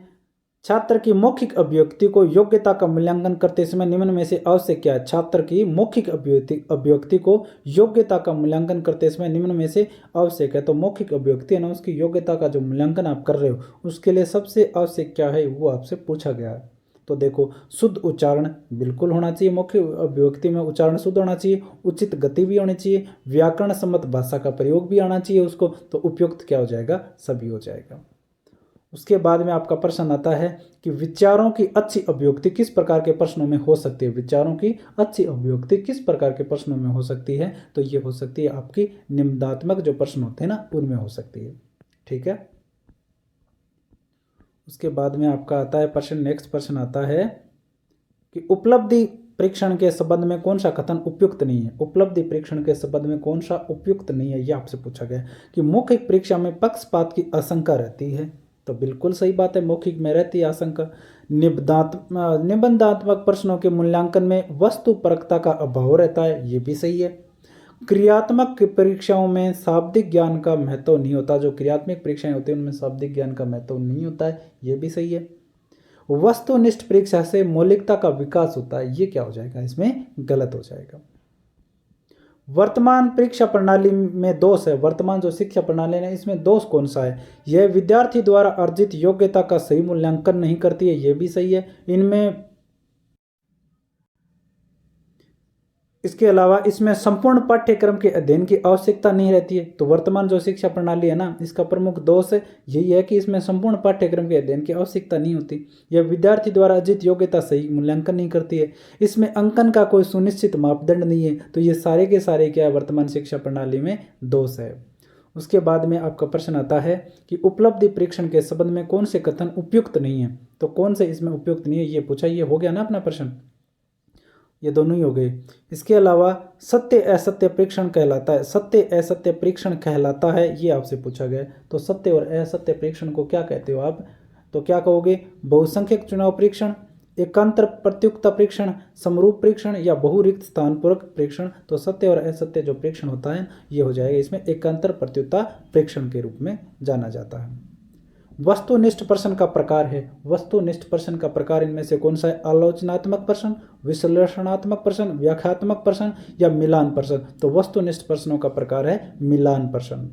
छात्र की मौखिक अभिव्यक्ति को योग्यता का मूल्यांकन करते समय निम्न में से आवश्यक क्या है। छात्र की मौखिक अभिव्यक्ति को योग्यता का मूल्यांकन करते समय निम्न में से आवश्यक है। तो मौखिक अभिव्यक्ति है ना, उसकी योग्यता का जो मूल्यांकन आप कर रहे हो उसके लिए सबसे आवश्यक क्या है, वो आपसे पूछा गया है। तो देखो, शुद्ध उच्चारण बिल्कुल होना चाहिए, मुख्य अभिव्यक्ति में उच्चारण शुद्ध होना चाहिए, उचित गति भी होनी चाहिए, व्याकरण सम्मत भाषा का प्रयोग भी आना चाहिए उसको, तो उपयुक्त क्या हो जाएगा, सभी हो जाएगा। उसके बाद में आपका प्रश्न आता है कि विचारों की अच्छी अभिव्यक्ति किस प्रकार के प्रश्नों में हो सकती है। विचारों की अच्छी अभिव्यक्ति किस प्रकार के प्रश्नों में हो सकती है, तो ये हो सकती है आपकी निबंधात्मक जो प्रश्न होते हैं ना, उनमें हो सकती है। ठीक है। उसके बाद में आपका आता है प्रश्न, नेक्स्ट प्रश्न आता है कि उपलब्धि परीक्षण के संबंध में कौन सा कथन उपयुक्त नहीं है। उपलब्धि परीक्षण के संबंध में कौन सा उपयुक्त नहीं है, यह आपसे पूछा गया कि मौखिक परीक्षा में पक्षपात की आशंका रहती है, तो बिल्कुल सही बात है, मौखिक में रहती है आशंका। निबंधात्मक प्रश्नों के मूल्यांकन में वस्तुपरकता का अभाव रहता है, ये भी सही है। क्रियात्मक परीक्षाओं में शाब्दिक ज्ञान का महत्व नहीं होता, जो क्रियात्मक परीक्षाएं होती हैं उनमें शाब्दिक ज्ञान का महत्व नहीं होता है, ये भी सही है। वस्तुनिष्ठ परीक्षा से मौलिकता का विकास होता है, ये क्या हो जाएगा, इसमें गलत हो जाएगा। वर्तमान परीक्षा प्रणाली में दोष है, वर्तमान जो शिक्षा प्रणाली है इसमें दोष कौन सा है, यह विद्यार्थी द्वारा अर्जित योग्यता का सही मूल्यांकन नहीं करती है, ये भी सही है। इनमें इसके अलावा इसमें संपूर्ण पाठ्यक्रम के अध्ययन की आवश्यकता नहीं रहती है, तो वर्तमान जो शिक्षा प्रणाली है ना, इसका प्रमुख दोष है यही है कि इसमें संपूर्ण पाठ्यक्रम के अध्ययन की आवश्यकता नहीं होती, यह विद्यार्थी द्वारा अर्जित योग्यता सही मूल्यांकन नहीं करती है, इसमें अंकन का कोई सुनिश्चित मापदंड नहीं है, तो ये सारे के सारे क्या है, वर्तमान शिक्षा प्रणाली में दोष है। उसके बाद में आपका प्रश्न आता है कि उपलब्धि परीक्षण के संबंध में कौन से कथन उपयुक्त नहीं है, तो कौन से इसमें उपयुक्त नहीं है ये पूछा, ये हो गया ना अपना प्रश्न, ये दोनों ही हो गए। इसके अलावा सत्य असत्य परीक्षण कहलाता है, सत्य असत्य परीक्षण कहलाता है, ये आपसे पूछा गया। तो सत्य और असत्य परीक्षण को क्या कहते हो आप, तो क्या कहोगे, बहुसंख्यक चुनाव परीक्षण, एकांतर प्रत्युक्ता परीक्षण, समरूप परीक्षण या बहुरिक्त स्थानपूर्वक परीक्षण। तो सत्य और असत्य जो परीक्षण होता है ये हो जाएगा इसमें एकांतर प्रत्युक्ता परीक्षण के रूप में जाना जाता है। वस्तुनिष्ठ प्रश्न का प्रकार है, वस्तुनिष्ठ प्रश्न का प्रकार इनमें से कौन सा है, आलोचनात्मक प्रश्न, विश्लेषणात्मक प्रश्न, व्याख्यात्मक प्रश्न या मिलान प्रश्न। तो वस्तुनिष्ठ प्रश्नों का प्रकार है मिलान प्रश्न।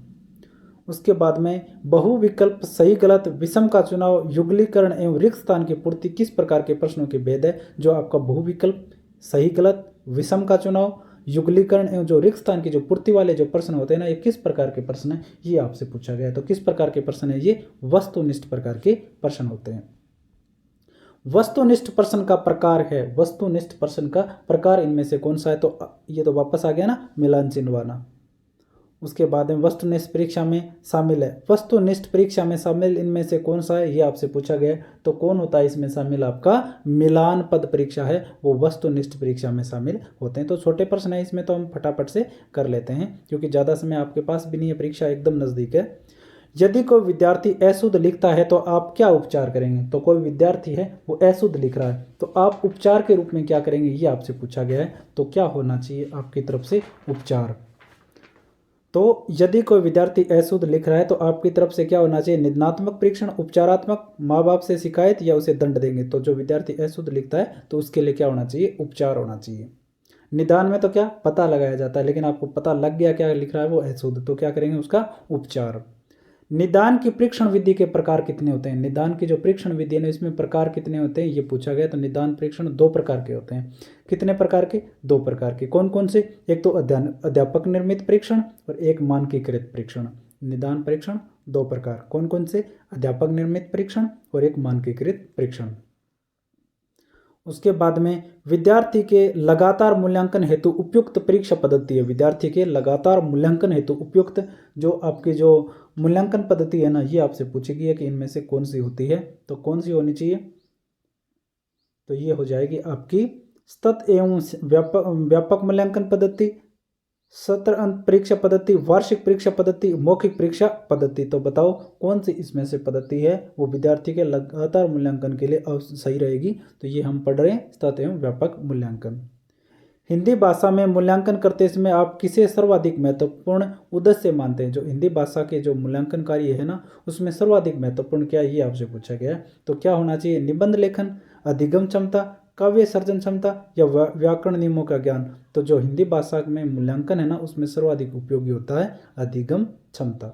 उसके बाद में बहुविकल्प, सही गलत, विषम का चुनाव, युगलीकरण एवं रिक्त स्थान की पूर्ति किस प्रकार के प्रश्नों के भेद है। जो आपका बहुविकल्प, सही गलत, विषम का चुनाव, युगलीकरण एवं जो रिक्त स्थान की जो पूर्ति वाले जो प्रश्न होते हैं ना, ये किस प्रकार के प्रश्न है, ये आपसे पूछा गया है। तो किस प्रकार के प्रश्न है, ये वस्तुनिष्ठ प्रकार के प्रश्न होते हैं। वस्तुनिष्ठ प्रश्न का प्रकार है, वस्तुनिष्ठ प्रश्न का प्रकार इनमें से कौन सा है, तो ये तो वापस आ गया ना मिलान चिन्ह वाला। उसके बाद में वस्तुनिष्ठ परीक्षा में शामिल है, वस्तुनिष्ठ परीक्षा में शामिल इनमें से कौन सा है, ये आपसे पूछा गया। तो कौन होता है इसमें शामिल, आपका मिलान पद परीक्षा है, वो वस्तुनिष्ठ परीक्षा में शामिल होते हैं। तो छोटे प्रश्न है इसमें, तो हम फटाफट से कर लेते हैं क्योंकि ज़्यादा समय आपके पास भी नहीं है, परीक्षा एकदम नज़दीक है। यदि कोई विद्यार्थी अशुद्ध लिखता है तो आप क्या उपचार करेंगे। तो कोई विद्यार्थी है वो अशुद्ध लिख रहा है तो आप उपचार के रूप में क्या करेंगे, ये आपसे पूछा गया है। तो क्या होना चाहिए आपकी तरफ से उपचार। तो यदि कोई विद्यार्थी अशुद्ध लिख रहा है तो आपकी तरफ से क्या होना चाहिए, निदानात्मक परीक्षण, उपचारात्मक, माँ बाप से शिकायत या उसे दंड देंगे। तो जो विद्यार्थी अशुद्ध लिखता है तो उसके लिए क्या होना चाहिए, उपचार होना चाहिए। निदान में तो क्या पता लगाया जाता है, लेकिन आपको पता लग गया क्या लिख रहा है वो अशुद्ध, तो क्या करेंगे उसका उपचार। निदान की परीक्षण विधि के प्रकार कितने होते हैं, निदान की जो परीक्षण विधि है इसमें प्रकार कितने होते हैं ये पूछा गया। तो निदान परीक्षण 2 प्रकार के होते हैं। कितने प्रकार के, 2 प्रकार के। कौन कौन से, एक तो अध्यापक निर्मित परीक्षण और एक मानकीकृत परीक्षण। निदान परीक्षण 2 प्रकार, कौन कौन से, अध्यापक निर्मित परीक्षण और एक मानकीकृत परीक्षण। उसके बाद में विद्यार्थी के लगातार मूल्यांकन हेतु उपयुक्त परीक्षा पद्धति है, विद्यार्थी के लगातार मूल्यांकन हेतु उपयुक्त जो आपकी जो मूल्यांकन पद्धति है ना, ये आपसे पूछेगी है कि इनमें से कौन सी होती है। तो कौन सी होनी चाहिए, तो ये हो जाएगी आपकी सतत एवं व्यापक मूल्यांकन पद्धति, सत्र अंत परीक्षा पद्धति, वार्षिक परीक्षा पद्धति, मौखिक परीक्षा पद्धति। तो बताओ कौन सी इसमें से पद्धति है वो विद्यार्थी के लगातार मूल्यांकन के लिए सही रहेगी। तो ये हम पढ़ रहे हैं सतत एवं व्यापक मूल्यांकन। हिंदी भाषा में मूल्यांकन करते समय आप किसे सर्वाधिक महत्वपूर्ण उद्देश्य मानते हैं। जो हिंदी भाषा के जो मूल्यांकन कार्य है ना उसमें सर्वाधिक महत्वपूर्ण क्या है, ये आपसे पूछा गया है। तो क्या होना चाहिए, निबंध लेखन, अधिगम क्षमता, काव्य सर्जन क्षमता या व्याकरण नियमों का ज्ञान। तो जो हिंदी भाषा में मूल्यांकन है ना उसमें सर्वाधिक उपयोगी होता है अधिगम क्षमता।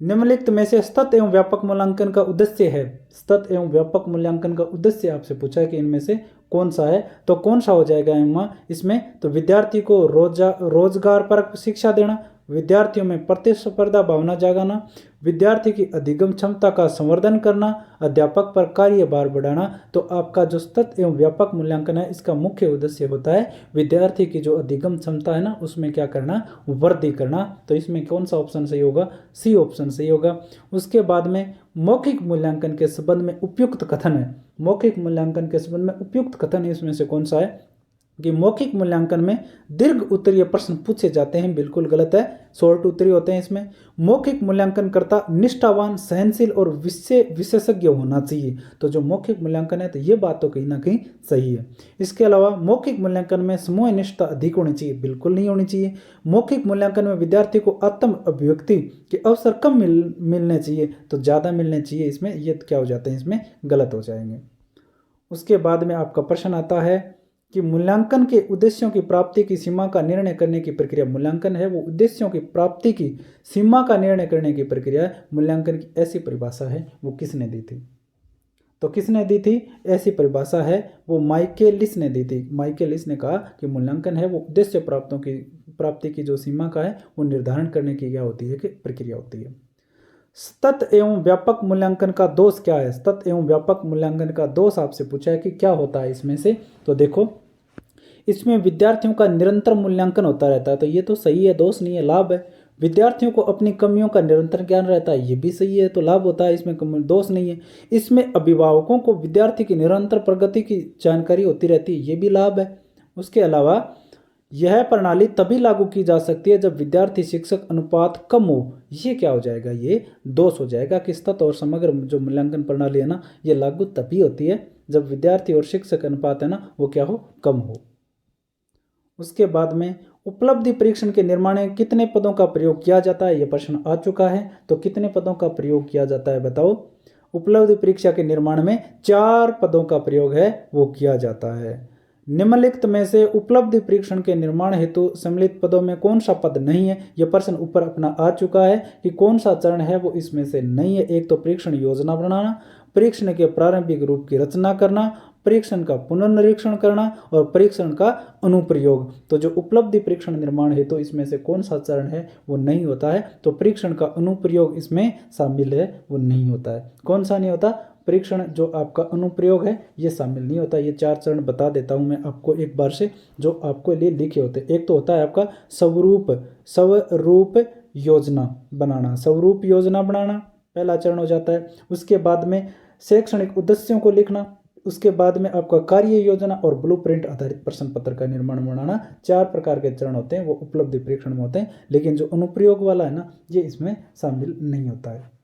निम्नलिखित में से सतत एवं व्यापक मूल्यांकन का उद्देश्य है, सतत एवं व्यापक मूल्यांकन का उद्देश्य आपसे पूछा है कि इनमें से कौन सा है, तो कौन सा हो जाएगा इसमें, तो विद्यार्थी को रोजगार परक शिक्षा देना, विद्यार्थियों में प्रतिस्पर्धा भावना जगाना, विद्यार्थी की अधिगम क्षमता का संवर्धन करना, अध्यापक पर कार्यभार बढ़ाना। तो आपका जो सतत एवं व्यापक मूल्यांकन है इसका मुख्य उद्देश्य होता है विद्यार्थी की जो अधिगम क्षमता है ना उसमें क्या करना, वृद्धि करना। तो इसमें कौन सा ऑप्शन सही होगा, सी ऑप्शन सही होगा। उसके बाद में मौखिक मूल्यांकन के संबंध में उपयुक्त कथन है, मौखिक मूल्यांकन के संबंध में उपयुक्त कथन इसमें से कौन सा है कि मौखिक मूल्यांकन में दीर्घ उत्तरीय प्रश्न पूछे जाते हैं, बिल्कुल गलत है, शॉर्ट उत्तरीय होते हैं इसमें। मौखिक मूल्यांकन करता निष्ठावान, सहनशील और विशेषज्ञ होना चाहिए। तो जो मौखिक मूल्यांकन है तो ये बात तो कहीं ना कहीं सही है। इसके अलावा मौखिक मूल्यांकन में समूह निष्ठा अधिक होनी चाहिए, बिल्कुल नहीं होनी चाहिए। मौखिक मूल्यांकन में विद्यार्थी को आत्म अभिव्यक्ति के अवसर कम मिलने चाहिए, तो ज़्यादा मिलने चाहिए, इसमें ये क्या हो जाते हैं, इसमें गलत हो जाएंगे। उसके बाद में आपका प्रश्न आता है कि मूल्यांकन के उद्देश्यों की प्राप्ति की सीमा का निर्णय करने की प्रक्रिया, मूल्यांकन है वो उद्देश्यों की प्राप्ति की सीमा का निर्णय करने की प्रक्रिया है। मूल्यांकन की ऐसी परिभाषा है वो किसने दी थी, तो किसने दी थी, ऐसी परिभाषा है वो माइकेलिस ने दी थी। माइकेलिस ने कहा कि मूल्यांकन है वो उद्देश्य प्राप्ति की जो सीमा का है वो निर्धारण करने की क्या होती है कि प्रक्रिया होती है। सतत एवं व्यापक मूल्यांकन का दोष क्या है, सतत एवं व्यापक मूल्यांकन का दोष आपसे पूछा है कि क्या होता है इसमें से, तो देखो इसमें विद्यार्थियों का निरंतर मूल्यांकन होता रहता है, तो ये तो सही है, दोष नहीं है, लाभ है। विद्यार्थियों को अपनी कमियों का निरंतर ज्ञान रहता है, ये भी सही है, तो लाभ होता है, इसमें दोष नहीं है। इसमें अभिभावकों को विद्यार्थी की निरंतर प्रगति की जानकारी होती रहती है, ये भी लाभ है। उसके अलावा यह प्रणाली तभी लागू की जा सकती है जब विद्यार्थी शिक्षक अनुपात कम हो, ये क्या हो जाएगा, ये दोष हो जाएगा कि सतत और समग्र जो मूल्यांकन प्रणाली है ना ये लागू तभी होती है जब विद्यार्थी और शिक्षक अनुपात है ना वो क्या हो, कम हो। उसके बाद में उपलब्धि परीक्षण के निर्माण में कितने पदों का प्रयोग किया जाता है, यह प्रश्न आ चुका है, तो कितने पदों का प्रयोग किया जाता है बताओ। उपलब्धि परीक्षा के निर्माण में 4 पदों का प्रयोग है वो किया जाता है। निम्नलिखित में से उपलब्धि परीक्षण के निर्माण हेतु सम्मिलित पदों में कौन सा पद नहीं है, यह प्रश्न ऊपर अपना आ चुका है कि कौन सा चरण है वो इसमें से नहीं है। एक तो परीक्षण योजना बनाना, परीक्षण के प्रारंभिक रूप की रचना करना, परीक्षण का पुनर्निरीक्षण करना और परीक्षण का अनुप्रयोग। तो जो उपलब्धि परीक्षण निर्माण है तो इसमें से कौन सा चरण है वो नहीं होता है, तो परीक्षण का अनुप्रयोग इसमें शामिल है वो नहीं होता है। कौन सा नहीं होता, परीक्षण जो आपका अनुप्रयोग है ये शामिल नहीं होता। ये 4 चरण बता देता हूँ मैं आपको एक बार से जो आपको लिए लिखे होते। एक तो होता है आपका स्वरूप योजना बनाना, स्वरूप योजना बनाना पहला चरण हो जाता है। उसके बाद में शैक्षणिक उद्देश्यों को लिखना, उसके बाद में आपका कार्य योजना और ब्लूप्रिंट आधारित प्रश्न पत्र का निर्माण बनाना। 4 प्रकार के चरण होते हैं वो उपलब्धि परीक्षण में होते हैं, लेकिन जो अनुप्रयोग वाला है ना ये इसमें शामिल नहीं होता है।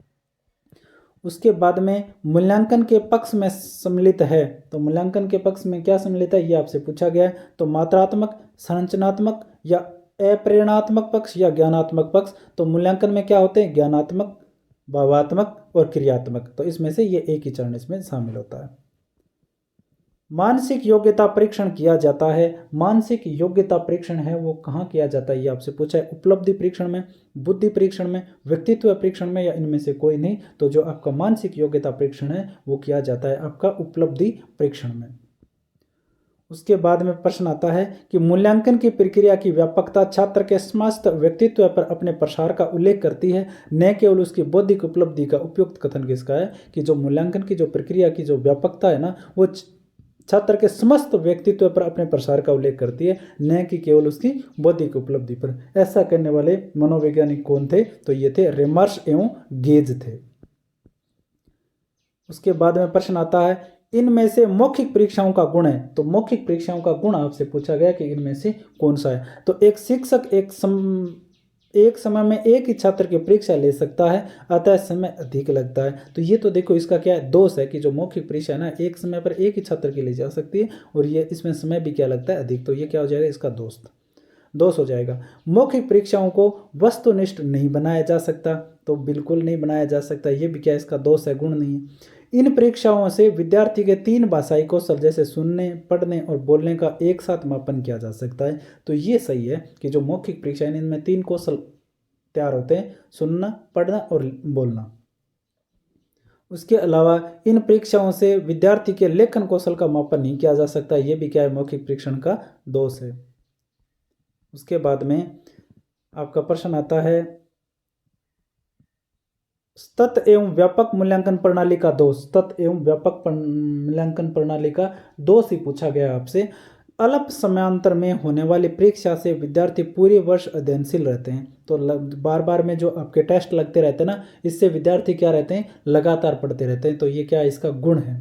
उसके बाद में मूल्यांकन के पक्ष में सम्मिलित है, तो मूल्यांकन के पक्ष में क्या सम्मिलित है ये आपसे पूछा गया है। तो मात्रात्मक, संरचनात्मक या अप्रेरणात्मक पक्ष या ज्ञानात्मक पक्ष। तो मूल्यांकन में क्या होते हैं, ज्ञानात्मक, भावात्मक और क्रियात्मक। तो इसमें से ये एक ही चरण इसमें शामिल होता है। मानसिक योग्यता परीक्षण किया जाता है, मानसिक योग्यता परीक्षण है वो कहाँ किया जाता है ये आपसे पूछा है। उपलब्धि परीक्षण में, बुद्धि परीक्षण में, व्यक्तित्व परीक्षण में या इनमें से कोई नहीं। तो जो आपका मानसिक योग्यता परीक्षण है वो किया जाता है आपका उपलब्धि परीक्षण में। उसके बाद में प्रश्न आता है कि मूल्यांकन की प्रक्रिया की व्यापकता छात्र के समस्त व्यक्तित्व पर अपने प्रसार का उल्लेख करती है, न केवल उसकी बौद्धिक उपलब्धि का। उपयुक्त कथन किसका है कि जो मूल्यांकन की जो प्रक्रिया की जो व्यापकता है ना वो छात्र के समस्त व्यक्तित्व पर अपने प्रसार का उल्लेख करती है, न कि केवल उसकी बौद्धिक उपलब्धि पर। ऐसा करने वाले मनोवैज्ञानिक कौन थे, तो ये थे रेमर्स एवं गेज थे। उसके बाद में प्रश्न आता है इनमें से मौखिक परीक्षाओं का गुण है, तो मौखिक परीक्षाओं का गुण आपसे पूछा गया कि इनमें से कौन सा है। तो एक शिक्षक एक समय में एक ही छात्र की परीक्षा ले सकता है, अतः समय अधिक लगता है। तो ये तो देखो इसका क्या है, दोष है कि जो मौखिक परीक्षा है ना एक समय पर एक ही छात्र की ली जा सकती है और ये इसमें समय भी क्या लगता है अधिक। तो ये क्या हो जाएगा, इसका दोष हो जाएगा। मौखिक परीक्षाओं को वस्तुनिष्ठ नहीं बनाया जा सकता, तो बिल्कुल नहीं बनाया जा सकता, ये भी क्या इसका दोष है, गुण नहीं है। इन परीक्षाओं से विद्यार्थी के 3 भाषाई कौशल जैसे सुनने, पढ़ने और बोलने का एक साथ मापन किया जा सकता है। तो ये सही है कि जो मौखिक परीक्षा है इनमें 3 कौशल तैयार होते हैं, सुनना, पढ़ना और बोलना। उसके अलावा इन परीक्षाओं से विद्यार्थी के लेखन कौशल का मापन नहीं किया जा सकता, ये भी क्या है, मौखिक परीक्षण का दोष है। उसके बाद में आपका प्रश्न आता है सतत एवं व्यापक मूल्यांकन प्रणाली का दोष। सतत एवं व्यापक मूल्यांकन प्रणाली का दोष ही पूछा गया आपसे। अल्प समयांतर में होने वाली परीक्षा से विद्यार्थी पूरे वर्ष अध्ययनशील रहते हैं। तो बार बार में जो आपके टेस्ट लगते रहते हैं ना, इससे विद्यार्थी क्या रहते हैं, लगातार पढ़ते रहते हैं। तो ये क्या इसका गुण है।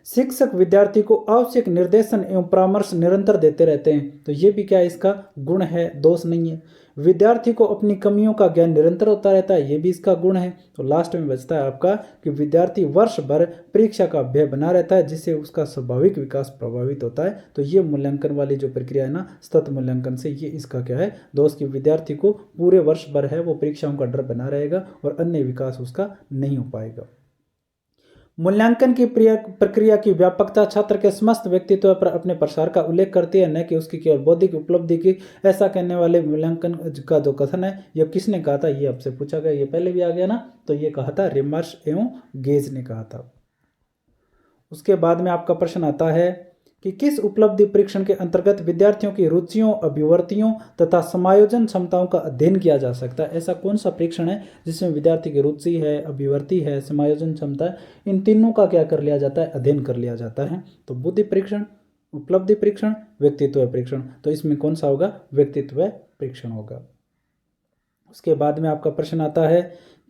शिक्षक विद्यार्थी को आवश्यक निर्देशन एवं परामर्श निरंतर देते रहते हैं। तो ये भी क्या इसका गुण है, दोष नहीं है। विद्यार्थी को अपनी कमियों का ज्ञान निरंतर होता रहता है, ये भी इसका गुण है। तो लास्ट में बचता है आपका कि विद्यार्थी वर्ष भर परीक्षा का भय बना रहता है, जिससे उसका स्वाभाविक विकास प्रभावित होता है। तो ये मूल्यांकन वाली जो प्रक्रिया है ना, सतत मूल्यांकन से, ये इसका क्या है, दोष की विद्यार्थी को पूरे वर्ष भर है वो परीक्षाओं का डर बना रहेगा और अन्य विकास उसका नहीं हो पाएगा। मूल्यांकन की प्रक्रिया की व्यापकता छात्र के समस्त व्यक्तित्व पर अपने प्रसार का उल्लेख करती है, न कि उसकी केवल बौद्धिक उपलब्धि की। ऐसा कहने वाले मूल्यांकन का जो कथन है, ये किसने कहा था, ये आपसे पूछा गया, ये पहले भी आ गया ना। तो ये कहा था रिमर्स एवं गेज ने कहा था। उसके बाद में आपका प्रश्न आता है कि किस उपलब्धि परीक्षण के अंतर्गत विद्यार्थियों की रुचियों, अभिवर्तियों तथा समायोजन क्षमताओं का अध्ययन किया जा सकता है। ऐसा कौन सा परीक्षण है जिसमें विद्यार्थी की रुचि है, अभिवर्ति है, समायोजन क्षमता है, इन तीनों का क्या कर लिया जाता है, अध्ययन कर लिया जाता है। तो बुद्धि परीक्षण, उपलब्धि परीक्षण, व्यक्तित्व परीक्षण। तो इसमें कौन सा होगा, व्यक्तित्व परीक्षण होगा। उसके बाद में आपका प्रश्न आता है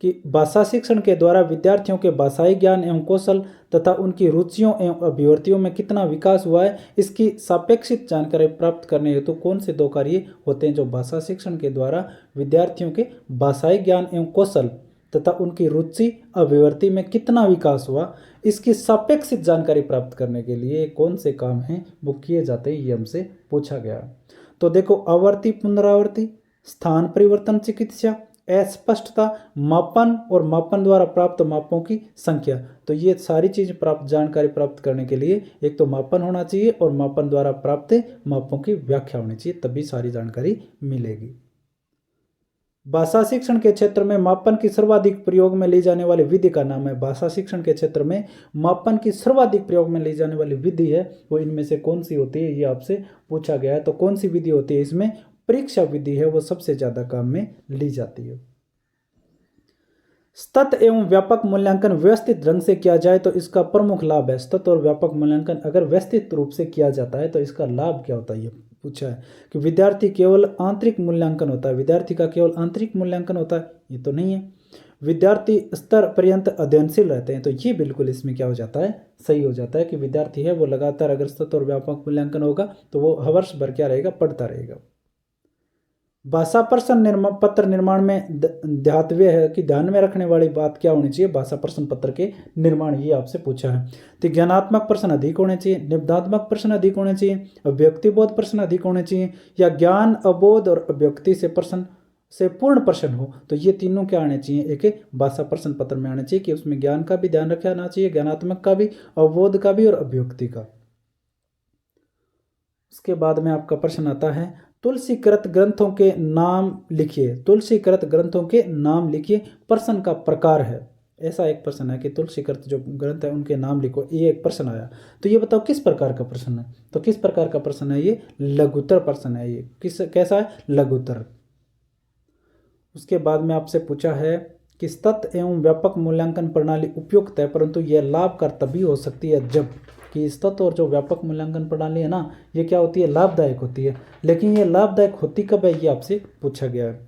कि भाषा शिक्षण के द्वारा विद्यार्थियों के भाषाई ज्ञान एवं कौशल तथा उनकी रुचियों एवं अभिवर्तियों में कितना विकास हुआ है, इसकी सापेक्षित जानकारी प्राप्त करने हेतु कौन से दो कार्य होते हैं जो भाषा शिक्षण के द्वारा विद्यार्थियों के भाषाई ज्ञान एवं कौशल तथा उनकी रुचि, अभिवर्ति में कितना विकास हुआ, इसकी सापेक्षित जानकारी प्राप्त करने के लिए कौन से काम हैं वो किए जाते हैं, ये हमसे पूछा गया। तो देखो, आवर्ती पुनरावर्ती, स्थान परिवर्तन चिकित्सा, अस्पष्टता, मापन और मापन द्वारा प्राप्त मापों की संख्या। तो ये सारी चीज जानकारी प्राप्त करने के लिए एक तो मापन होना चाहिए और मापन द्वारा प्राप्त मापों की व्याख्या होनी चाहिए, तभी सारी जानकारी मिलेगी। भाषा शिक्षण के क्षेत्र में मापन की सर्वाधिक प्रयोग में ली जाने वाली विधि का नाम है। भाषा शिक्षण के क्षेत्र में मापन की सर्वाधिक प्रयोग में ली जाने वाली विधि है वो इनमें से कौन सी होती है, ये आपसे पूछा गया है। तो कौन सी विधि होती है, इसमें परीक्षा विधि है वो सबसे ज्यादा काम में ली जाती है। सतत एवं व्यापक मूल्यांकन व्यवस्थित ढंग से किया जाए तो इसका प्रमुख लाभ है। सतत और व्यापक मूल्यांकन अगर व्यवस्थित रूप से किया जाता है तो इसका लाभ क्या होता है, ये पूछा है कि विद्यार्थी केवल आंतरिक मूल्यांकन होता है, विद्यार्थी का केवल आंतरिक मूल्यांकन होता है, ये तो नहीं है। विद्यार्थी स्तर पर्यंत अध्ययनशील रहते हैं, तो ये बिल्कुल इसमें क्या हो जाता है, सही हो जाता है कि विद्यार्थी है वो लगातार अगर सतत और व्यापक मूल्यांकन होगा तो वो वर्ष भर क्या रहेगा, पढ़ता रहेगा। भाषा प्रश्न पत्र निर्माण में ध्यातव्य है कि ध्यान में रखने वाली बात क्या होनी चाहिए भाषा प्रश्न पत्र के निर्माण, ये आपसे पूछा है। तो ज्ञानात्मक प्रश्न अधिक होने चाहिए, निबंधात्मक प्रश्न अधिक होने चाहिए, अव्यक्तिबोध प्रश्न अधिक होने चाहिए, या ज्ञान, अबोध और अव्यक्ति से प्रश्न से पूर्ण प्रश्न हो। तो ये तीनों क्या आने चाहिए, एक भाषा प्रश्न पत्र में आने चाहिए कि उसमें ज्ञान का भी ध्यान रखना चाहिए, ज्ञानात्मक का भी, अवबोध का भी और अभिव्यक्ति का। उसके बाद में आपका प्रश्न आता है तुलसीकृत ग्रंथों के नाम लिखिए। तुलसीकृत ग्रंथों के नाम लिखिए, प्रश्न का प्रकार है। ऐसा एक प्रश्न है कि तुलसीकृत जो ग्रंथ है उनके नाम लिखो, ये एक प्रश्न आया। तो ये बताओ किस प्रकार का प्रश्न है, तो किस प्रकार का प्रश्न है, ये लघुत्तर प्रश्न है। ये कैसा है, लघुत्तर। उसके बाद में आपसे पूछा है कि सतत एवं व्यापक मूल्यांकन प्रणाली उपयुक्त है, परंतु यह लाभकर तभी हो सकती है जब, कि सतत और जो व्यापक मूल्यांकन प्रणाली है ना, ये क्या होती है, लाभदायक होती है। लेकिन ये लाभदायक होती कब है, ये आपसे पूछा गया है।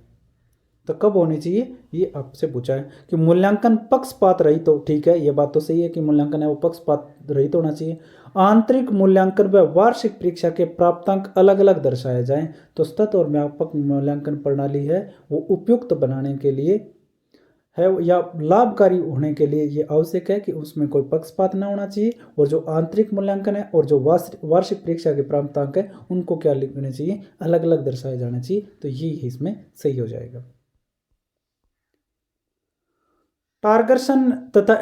तो कब होनी चाहिए, ये आपसे पूछा है कि मूल्यांकन पक्षपात रहित हो। ठीक है, ये बात तो सही है कि मूल्यांकन है वो पक्षपात रहित होना चाहिए। आंतरिक मूल्यांकन व वार्षिक परीक्षा के प्राप्तांक अलग अलग दर्शाए जाएं। तो सतत और व्यापक मूल्यांकन प्रणाली है वो उपयुक्त बनाने के लिए है या लाभकारी होने के लिए ये आवश्यक है कि उसमें कोई पक्षपात ना होना चाहिए, और जो आंतरिक मूल्यांकन है और जो वार्षिक परीक्षा के प्राप्तांक है उनको क्या लिखने चाहिए, अलग अलग दर्शाए जाने चाहिए। तो ये इसमें सही हो जाएगा। टारगर्सन तथा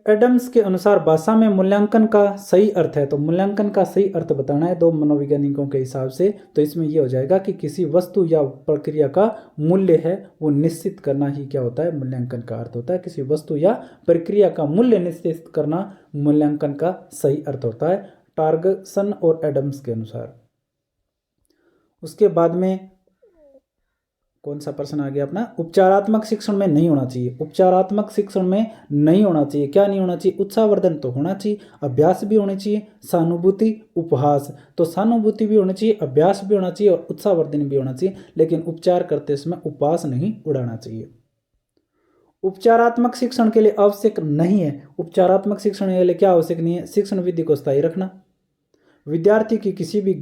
एडम्स के अनुसार भाषा में मूल्यांकन का सही अर्थ है, तो मूल्यांकन का सही अर्थ बताना है दो मनोवैज्ञानिकों के हिसाब से, तो इसमें यह हो जाएगा कि किसी वस्तु या प्रक्रिया का मूल्य है वो निश्चित करना ही क्या होता है, मूल्यांकन का अर्थ होता है। किसी वस्तु या प्रक्रिया का मूल्य निश्चित करना मूल्यांकन का सही अर्थ होता है, टार्गसन और एडम्स के अनुसार। उसके बाद में कौन सा प्रश्न आ गया अपना, उपचारात्मक शिक्षण में नहीं होना चाहिए। उपचारात्मक शिक्षण में नहीं होना चाहिए, क्या नहीं होना चाहिए, उत्साहवर्धन तो होना चाहिए, अभ्यास भी होनी चाहिए, सहानुभूति, उपहास। तो सहानुभूति भी होनी चाहिए, अभ्यास भी होना चाहिए और उत्साहवर्धन भी होना चाहिए, लेकिन उपचार करते समय उपहास नहीं उड़ाना चाहिए। उपचारात्मक शिक्षण के लिए आवश्यक नहीं है, उपचारात्मक शिक्षण के लिए क्या आवश्यक नहीं है, शिक्षण विधि को स्थायी रखना, विद्यार्थी की किसी भी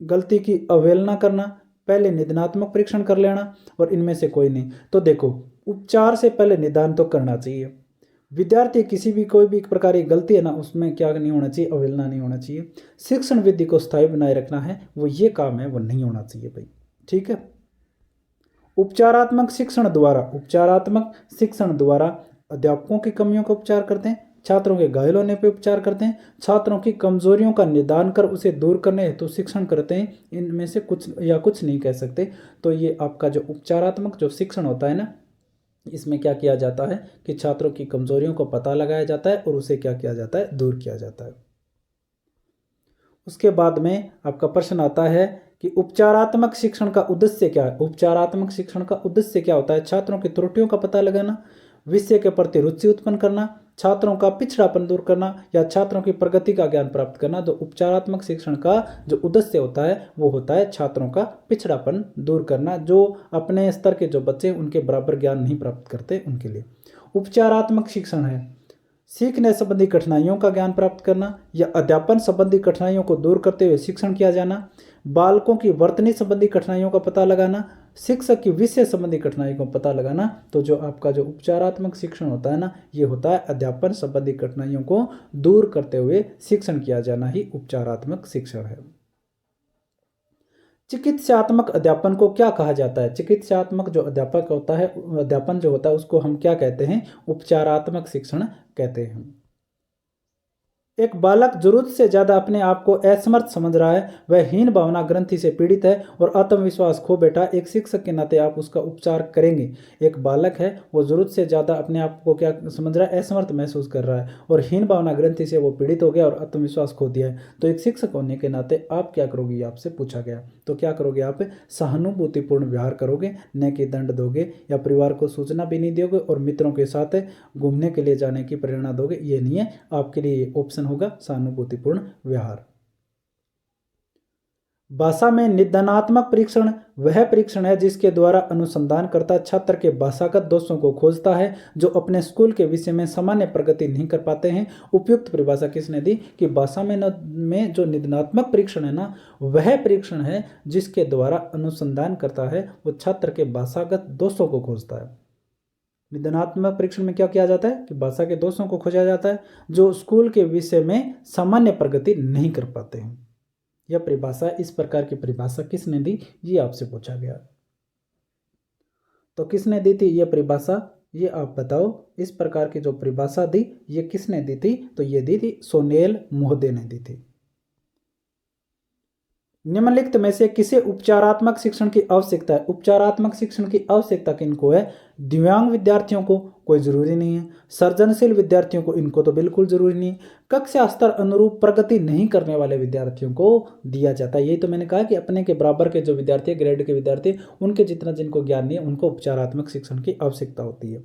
गलती की अवहेलना करना, पहले निदानात्मक परीक्षण कर लेना, और इनमें से कोई नहीं। तो देखो, उपचार से पहले निदान तो करना चाहिए। विद्यार्थी किसी भी कोई भी प्रकार की गलती है ना, उसमें क्या नहीं होना चाहिए, अवहेलना नहीं होना चाहिए। शिक्षण विधि को स्थायी बनाए रखना है, वो ये काम है, वो नहीं होना चाहिए भाई, ठीक है। उपचारात्मक शिक्षण द्वारा अध्यापकों की कमियों का उपचार करते हैं, छात्रों के घायल होने पर उपचार करते हैं, छात्रों की कमजोरियों का निदान कर उसे दूर करने हेतु शिक्षण करते हैं। इनमें से कुछ या कुछ नहीं कह सकते। तो ये आपका जो उपचारात्मक जो शिक्षण होता है ना, इसमें क्या किया जाता है कि छात्रों की कमजोरियों को पता लगाया जाता है और उसे क्या किया जाता है, दूर किया जाता है। उसके बाद में आपका प्रश्न आता है कि उपचारात्मक शिक्षण का उद्देश्य क्या है। उपचारात्मक शिक्षण का उद्देश्य क्या होता है, छात्रों की त्रुटियों का पता लगाना, विषय के प्रति रुचि उत्पन्न करना, छात्रों का पिछड़ापन दूर करना या छात्रों की प्रगति का ज्ञान प्राप्त करना। तो उपचारात्मक शिक्षण का जो उद्देश्य होता है वो होता है छात्रों का पिछड़ापन दूर करना, जो अपने स्तर के जो बच्चे उनके बराबर ज्ञान नहीं प्राप्त करते उनके लिए उपचारात्मक शिक्षण है। सीखने संबंधी कठिनाइयों का ज्ञान प्राप्त करना या अध्यापन संबंधी कठिनाइयों को दूर करते हुए शिक्षण किया जाना, बालकों की वर्तनी संबंधी कठिनाइयों का पता लगाना, शिक्षक की विषय संबंधी कठिनाइयों का पता लगाना। तो जो आपका जो उपचारात्मक शिक्षण होता है ना, ये होता है अध्यापन संबंधी कठिनाइयों को दूर करते हुए शिक्षण किया जाना ही उपचारात्मक शिक्षण है। चिकित्सात्मक अध्यापन को क्या कहा जाता है। चिकित्सात्मक जो अध्यापक होता है, अध्यापन जो होता है, उसको हम क्या कहते हैं, उपचारात्मक शिक्षण कहते हैं। एक बालक जरूरत से ज्यादा अपने आप को असमर्थ समझ रहा है, वह हीन भावना ग्रंथि से पीड़ित है और आत्मविश्वास खो बैठा। एक शिक्षक के नाते आप उसका उपचार करेंगे। एक बालक है, वो जरूरत से ज्यादा अपने आप को क्या समझ रहा है, असमर्थ महसूस कर रहा है और हीन भावना ग्रंथि से वो पीड़ित हो गया और आत्मविश्वास खो दिया है। तो एक शिक्षक होने के नाते आप क्या करोगे, ये आपसे पूछा गया। तो क्या करोगे, आप सहानुभूतिपूर्ण व्यवहार करोगे, न कि दंड दोगे या परिवार को सूचना भी नहीं दोगे और मित्रों के साथ घूमने के लिए जाने की प्रेरणा दोगे। ये नहीं है आपके लिए ऑप्शन होगा सहानुभूतिपूर्ण व्यवहार। भाषा में निदानात्मक परीक्षण वह परीक्षण है जिसके द्वारा अनुसंधानकर्ता छात्र के भाषागत दोषों को खोजता है जो अपने स्कूल के विषय में सामान्य प्रगति नहीं कर पाते हैं। उपयुक्त परिभाषा किसने दी कि भाषा में जो निदानात्मक परीक्षण है ना, वह परीक्षण है जिसके द्वारा अनुसंधान करता है वो छात्र के भाषागत दोषों को खोजता है। निदानात्मक परीक्षण में क्या किया जाता है कि भाषा के दोषों को खोजा जाता है जो स्कूल के विषय में सामान्य प्रगति नहीं कर पाते हैं। यह परिभाषा, इस प्रकार की परिभाषा किसने दी, ये आपसे पूछा गया। तो किसने दी थी यह परिभाषा, ये आप बताओ। इस प्रकार की जो परिभाषा दी ये किसने दी थी, तो ये दी थी सोनेल महोदय ने दी थी। निम्नलिखित में से किसे उपचारात्मक शिक्षण की आवश्यकता है। उपचारात्मक शिक्षण की आवश्यकता किनको है, दिव्यांग विद्यार्थियों को कोई जरूरी नहीं है, सृजनशील विद्यार्थियों को इनको तो बिल्कुल जरूरी नहीं है, कक्षा स्तर अनुरूप प्रगति नहीं करने वाले विद्यार्थियों को दिया जाता है। यही तो मैंने कहा कि अपने के बराबर के जो विद्यार्थी, ग्रेड के विद्यार्थी, उनके जितना जिनको ज्ञान नहीं है उनको उपचारात्मक शिक्षण की आवश्यकता होती है।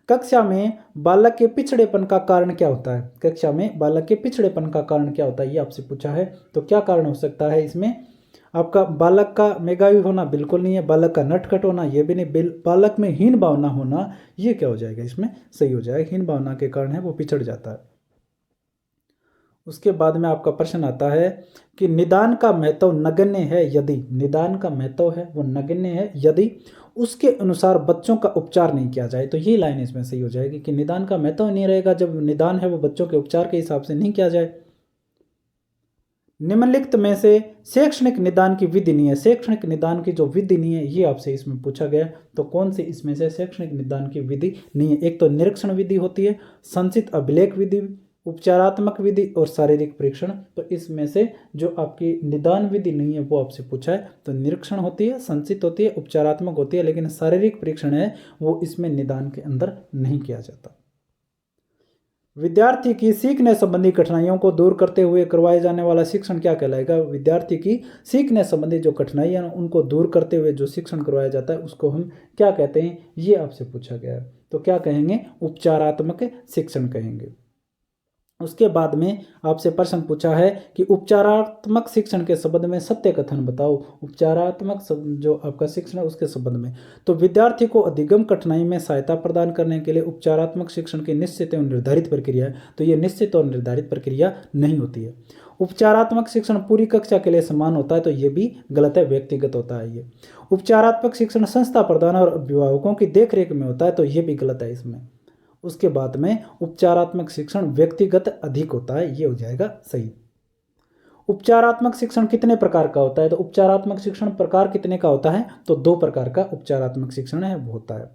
कक्षा में बालक के पिछड़ेपन का कारण क्या होता है। कक्षा में बालक के पिछड़ेपन का कारण क्या होता है, ये आपसे पूछा है। तो क्या कारण हो सकता है इसमें, आपका बालक का मेधावी होना बिल्कुल नहीं है, बालक का नटखट होना ये भी नहीं, बालक में हीन भावना होना ये क्या हो जाएगा, इसमें सही हो जाएगा, हीन भावना के कारण है वो पिछड़ जाता है। उसके बाद में आपका प्रश्न आता है कि निदान का महत्व नगण्य है यदि, निदान का महत्व है वो नगण्य है यदि उसके अनुसार बच्चों का उपचार नहीं किया जाए। तो ये लाइन इसमें सही हो जाएगी कि निदान का महत्व नहीं रहेगा जब निदान है वो बच्चों के उपचार के हिसाब से नहीं किया जाए। निम्नलिखित में से शैक्षणिक निदान की विधि नहीं है। शैक्षणिक निदान की जो विधि नहीं है ये आपसे इसमें पूछा गया, तो कौन सी इसमें से शैक्षणिक निदान की विधि नहीं है। एक तो निरीक्षण विधि होती है, संचित अभिलेख विधि, उपचारात्मक विधि और शारीरिक परीक्षण। तो इसमें से जो आपकी निदान विधि नहीं है वो आपसे पूछा है, तो निरीक्षण होती है, संचित होती है, उपचारात्मक होती है, लेकिन शारीरिक परीक्षण है वो इसमें निदान के अंदर नहीं किया जाता। विद्यार्थी की सीखने संबंधी कठिनाइयों को दूर करते हुए करवाए जाने वाला शिक्षण क्या कहलाएगा। विद्यार्थी की सीखने संबंधी जो कठिनाइयां उनको दूर करते हुए जो शिक्षण करवाया जाता है उसको हम क्या कहते हैं, ये आपसे पूछा गया है। तो क्या कहेंगे, उपचारात्मक शिक्षण कहेंगे। उसके बाद में आपसे प्रश्न पूछा है कि उपचारात्मक शिक्षण के संबंध में सत्य कथन बताओ। उपचारात्मक जो आपका शिक्षण है उसके संबंध में, तो विद्यार्थी को अधिगम कठिनाई में सहायता प्रदान करने के लिए उपचारात्मक शिक्षण की निश्चित एवं निर्धारित प्रक्रिया है। तो ये निश्चित और निर्धारित प्रक्रिया नहीं होती है। उपचारात्मक शिक्षण पूरी कक्षा के लिए समान होता है, तो ये भी गलत है, व्यक्तिगत होता है ये। उपचारात्मक शिक्षण संस्था प्रधान और अभिभावकों की देखरेख में होता है, तो ये भी गलत है इसमें। उसके बाद में उपचारात्मक शिक्षण व्यक्तिगत अधिक होता है, ये हो जाएगा सही। उपचारात्मक शिक्षण कितने प्रकार का होता है, तो उपचारात्मक शिक्षण प्रकार कितने का होता है, तो 2 प्रकार का उपचारात्मक शिक्षण है वो होता है।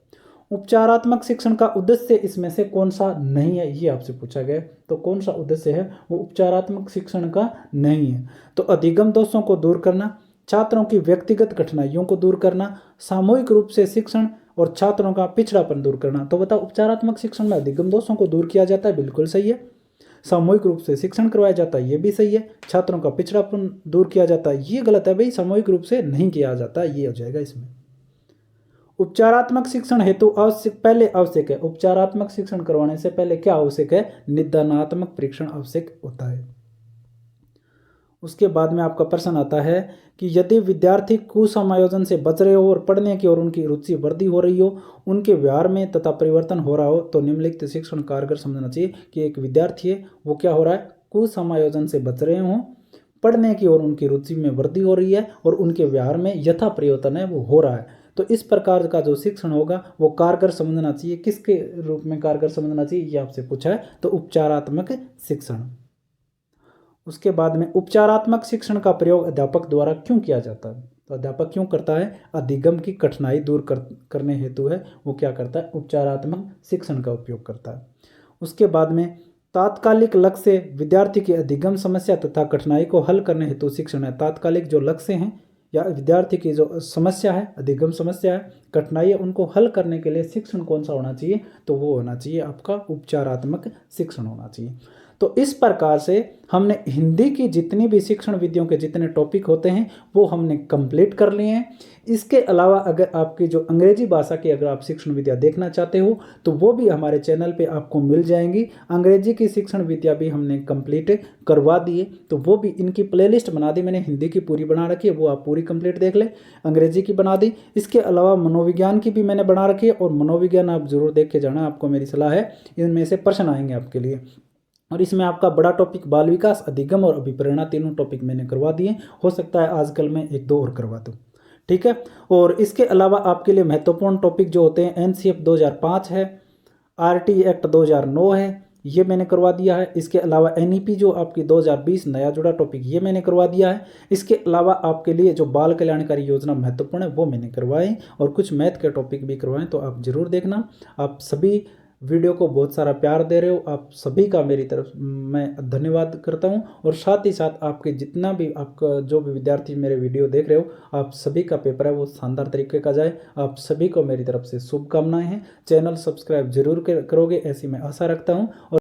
उपचारात्मक शिक्षण का उद्देश्य इसमें से कौन सा नहीं है, ये आपसे पूछा गया, तो कौन सा उद्देश्य है वो उपचारात्मक शिक्षण का नहीं है। तो अधिगम दोषों को दूर करना, छात्रों की व्यक्तिगत कठिनाइयों को दूर करना, सामूहिक रूप से शिक्षण और छात्रों का पिछड़ापन दूर करना। तो बताओ, उपचारात्मक शिक्षण में अधिगम दोषों को दूर किया जाता है, बिल्कुल सही है। सामूहिक रूप से शिक्षण करवाया जाता है, ये भी सही है। छात्रों का पिछड़ापन दूर किया जाता है, ये गलत है भाई, सामूहिक रूप से नहीं किया जाता, ये हो जाएगा इसमें। उपचारात्मक शिक्षण हेतु पहले आवश्यक है, उपचारात्मक शिक्षण करवाने से पहले क्या आवश्यक है, निदानात्मक परीक्षण आवश्यक होता है। उसके बाद में आपका प्रश्न आता है कि यदि विद्यार्थी कुसमायोजन से बच रहे हो और पढ़ने की और उनकी रुचि वृद्धि हो रही हो, उनके व्यवहार में तथा परिवर्तन हो रहा हो, तो निम्नलिखित शिक्षण कारगर समझना चाहिए कि एक विद्यार्थी है वो क्या हो रहा है, कुसमायोजन से बच रहे हों, पढ़ने की और उनकी रुचि में वृद्धि हो रही है और उनके व्यवहार में यथा परिवर्तन है वो हो रहा है। तो इस प्रकार का जो शिक्षण होगा वो कारगर समझना चाहिए। किसके रूप में कारगर समझना चाहिए, ये आपसे पूछा है, तो उपचारात्मक शिक्षण। उसके बाद में उपचारात्मक शिक्षण का प्रयोग अध्यापक द्वारा क्यों किया जाता है, तो अध्यापक क्यों करता है, अधिगम की कठिनाई दूर करने हेतु है वो क्या करता है, उपचारात्मक शिक्षण का उपयोग करता है। उसके बाद में तात्कालिक लक्ष्य से विद्यार्थी की अधिगम समस्या तथा कठिनाई को हल करने हेतु शिक्षण है। तात्कालिक जो लक्ष्य हैं या विद्यार्थी की जो समस्या है, अधिगम समस्या है, कठिनाई है, उनको हल करने के लिए शिक्षण कौन सा होना चाहिए, तो वो होना चाहिए आपका उपचारात्मक शिक्षण होना चाहिए। तो इस प्रकार से हमने हिंदी की जितनी भी शिक्षण विधियों के जितने टॉपिक होते हैं वो हमने कंप्लीट कर लिए हैं। इसके अलावा अगर आपकी जो अंग्रेजी भाषा की अगर आप शिक्षण विधियाँ देखना चाहते हो तो वो भी हमारे चैनल पे आपको मिल जाएंगी। अंग्रेजी की शिक्षण विधियाँ भी हमने कंप्लीट करवा दी है, तो वो भी इनकी प्लेलिस्ट बना दी मैंने, हिंदी की पूरी बना रखी है, वो आप पूरी कंप्लीट देख लें। अंग्रेजी की बना दी, इसके अलावा मनोविज्ञान की भी मैंने बना रखी है, और मनोविज्ञान आप जरूर देख के जाना, आपको मेरी सलाह है, इनमें से प्रश्न आएंगे आपके लिए। और इसमें आपका बड़ा टॉपिक बाल विकास, अधिगम और अभिप्रेरणा, तीनों टॉपिक मैंने करवा दिए। हो सकता है आजकल मैं 1-2 और करवा दूँ, ठीक है। और इसके अलावा आपके लिए महत्वपूर्ण टॉपिक जो होते हैं, एनसीएफ 2005 है, आरटी एक्ट 2009 है, ये मैंने करवा दिया है। इसके अलावा एनईपी जो आपकी 2020 नया जुड़ा टॉपिक, ये मैंने करवा दिया है। इसके अलावा आपके लिए जो बाल कल्याणकारी योजना महत्वपूर्ण है वो मैंने करवाए, और कुछ मैथ के टॉपिक भी करवाएं, तो आप जरूर देखना। आप सभी वीडियो को बहुत सारा प्यार दे रहे हो, आप सभी का मेरी तरफ मैं धन्यवाद करता हूं। और साथ ही साथ आपके जितना भी आपका जो भी विद्यार्थी मेरे वीडियो देख रहे हो, आप सभी का पेपर है वो शानदार तरीके का जाए। आप सभी को मेरी तरफ से शुभकामनाएं हैं। चैनल सब्सक्राइब जरूर करोगे ऐसी मैं आशा रखता हूं। और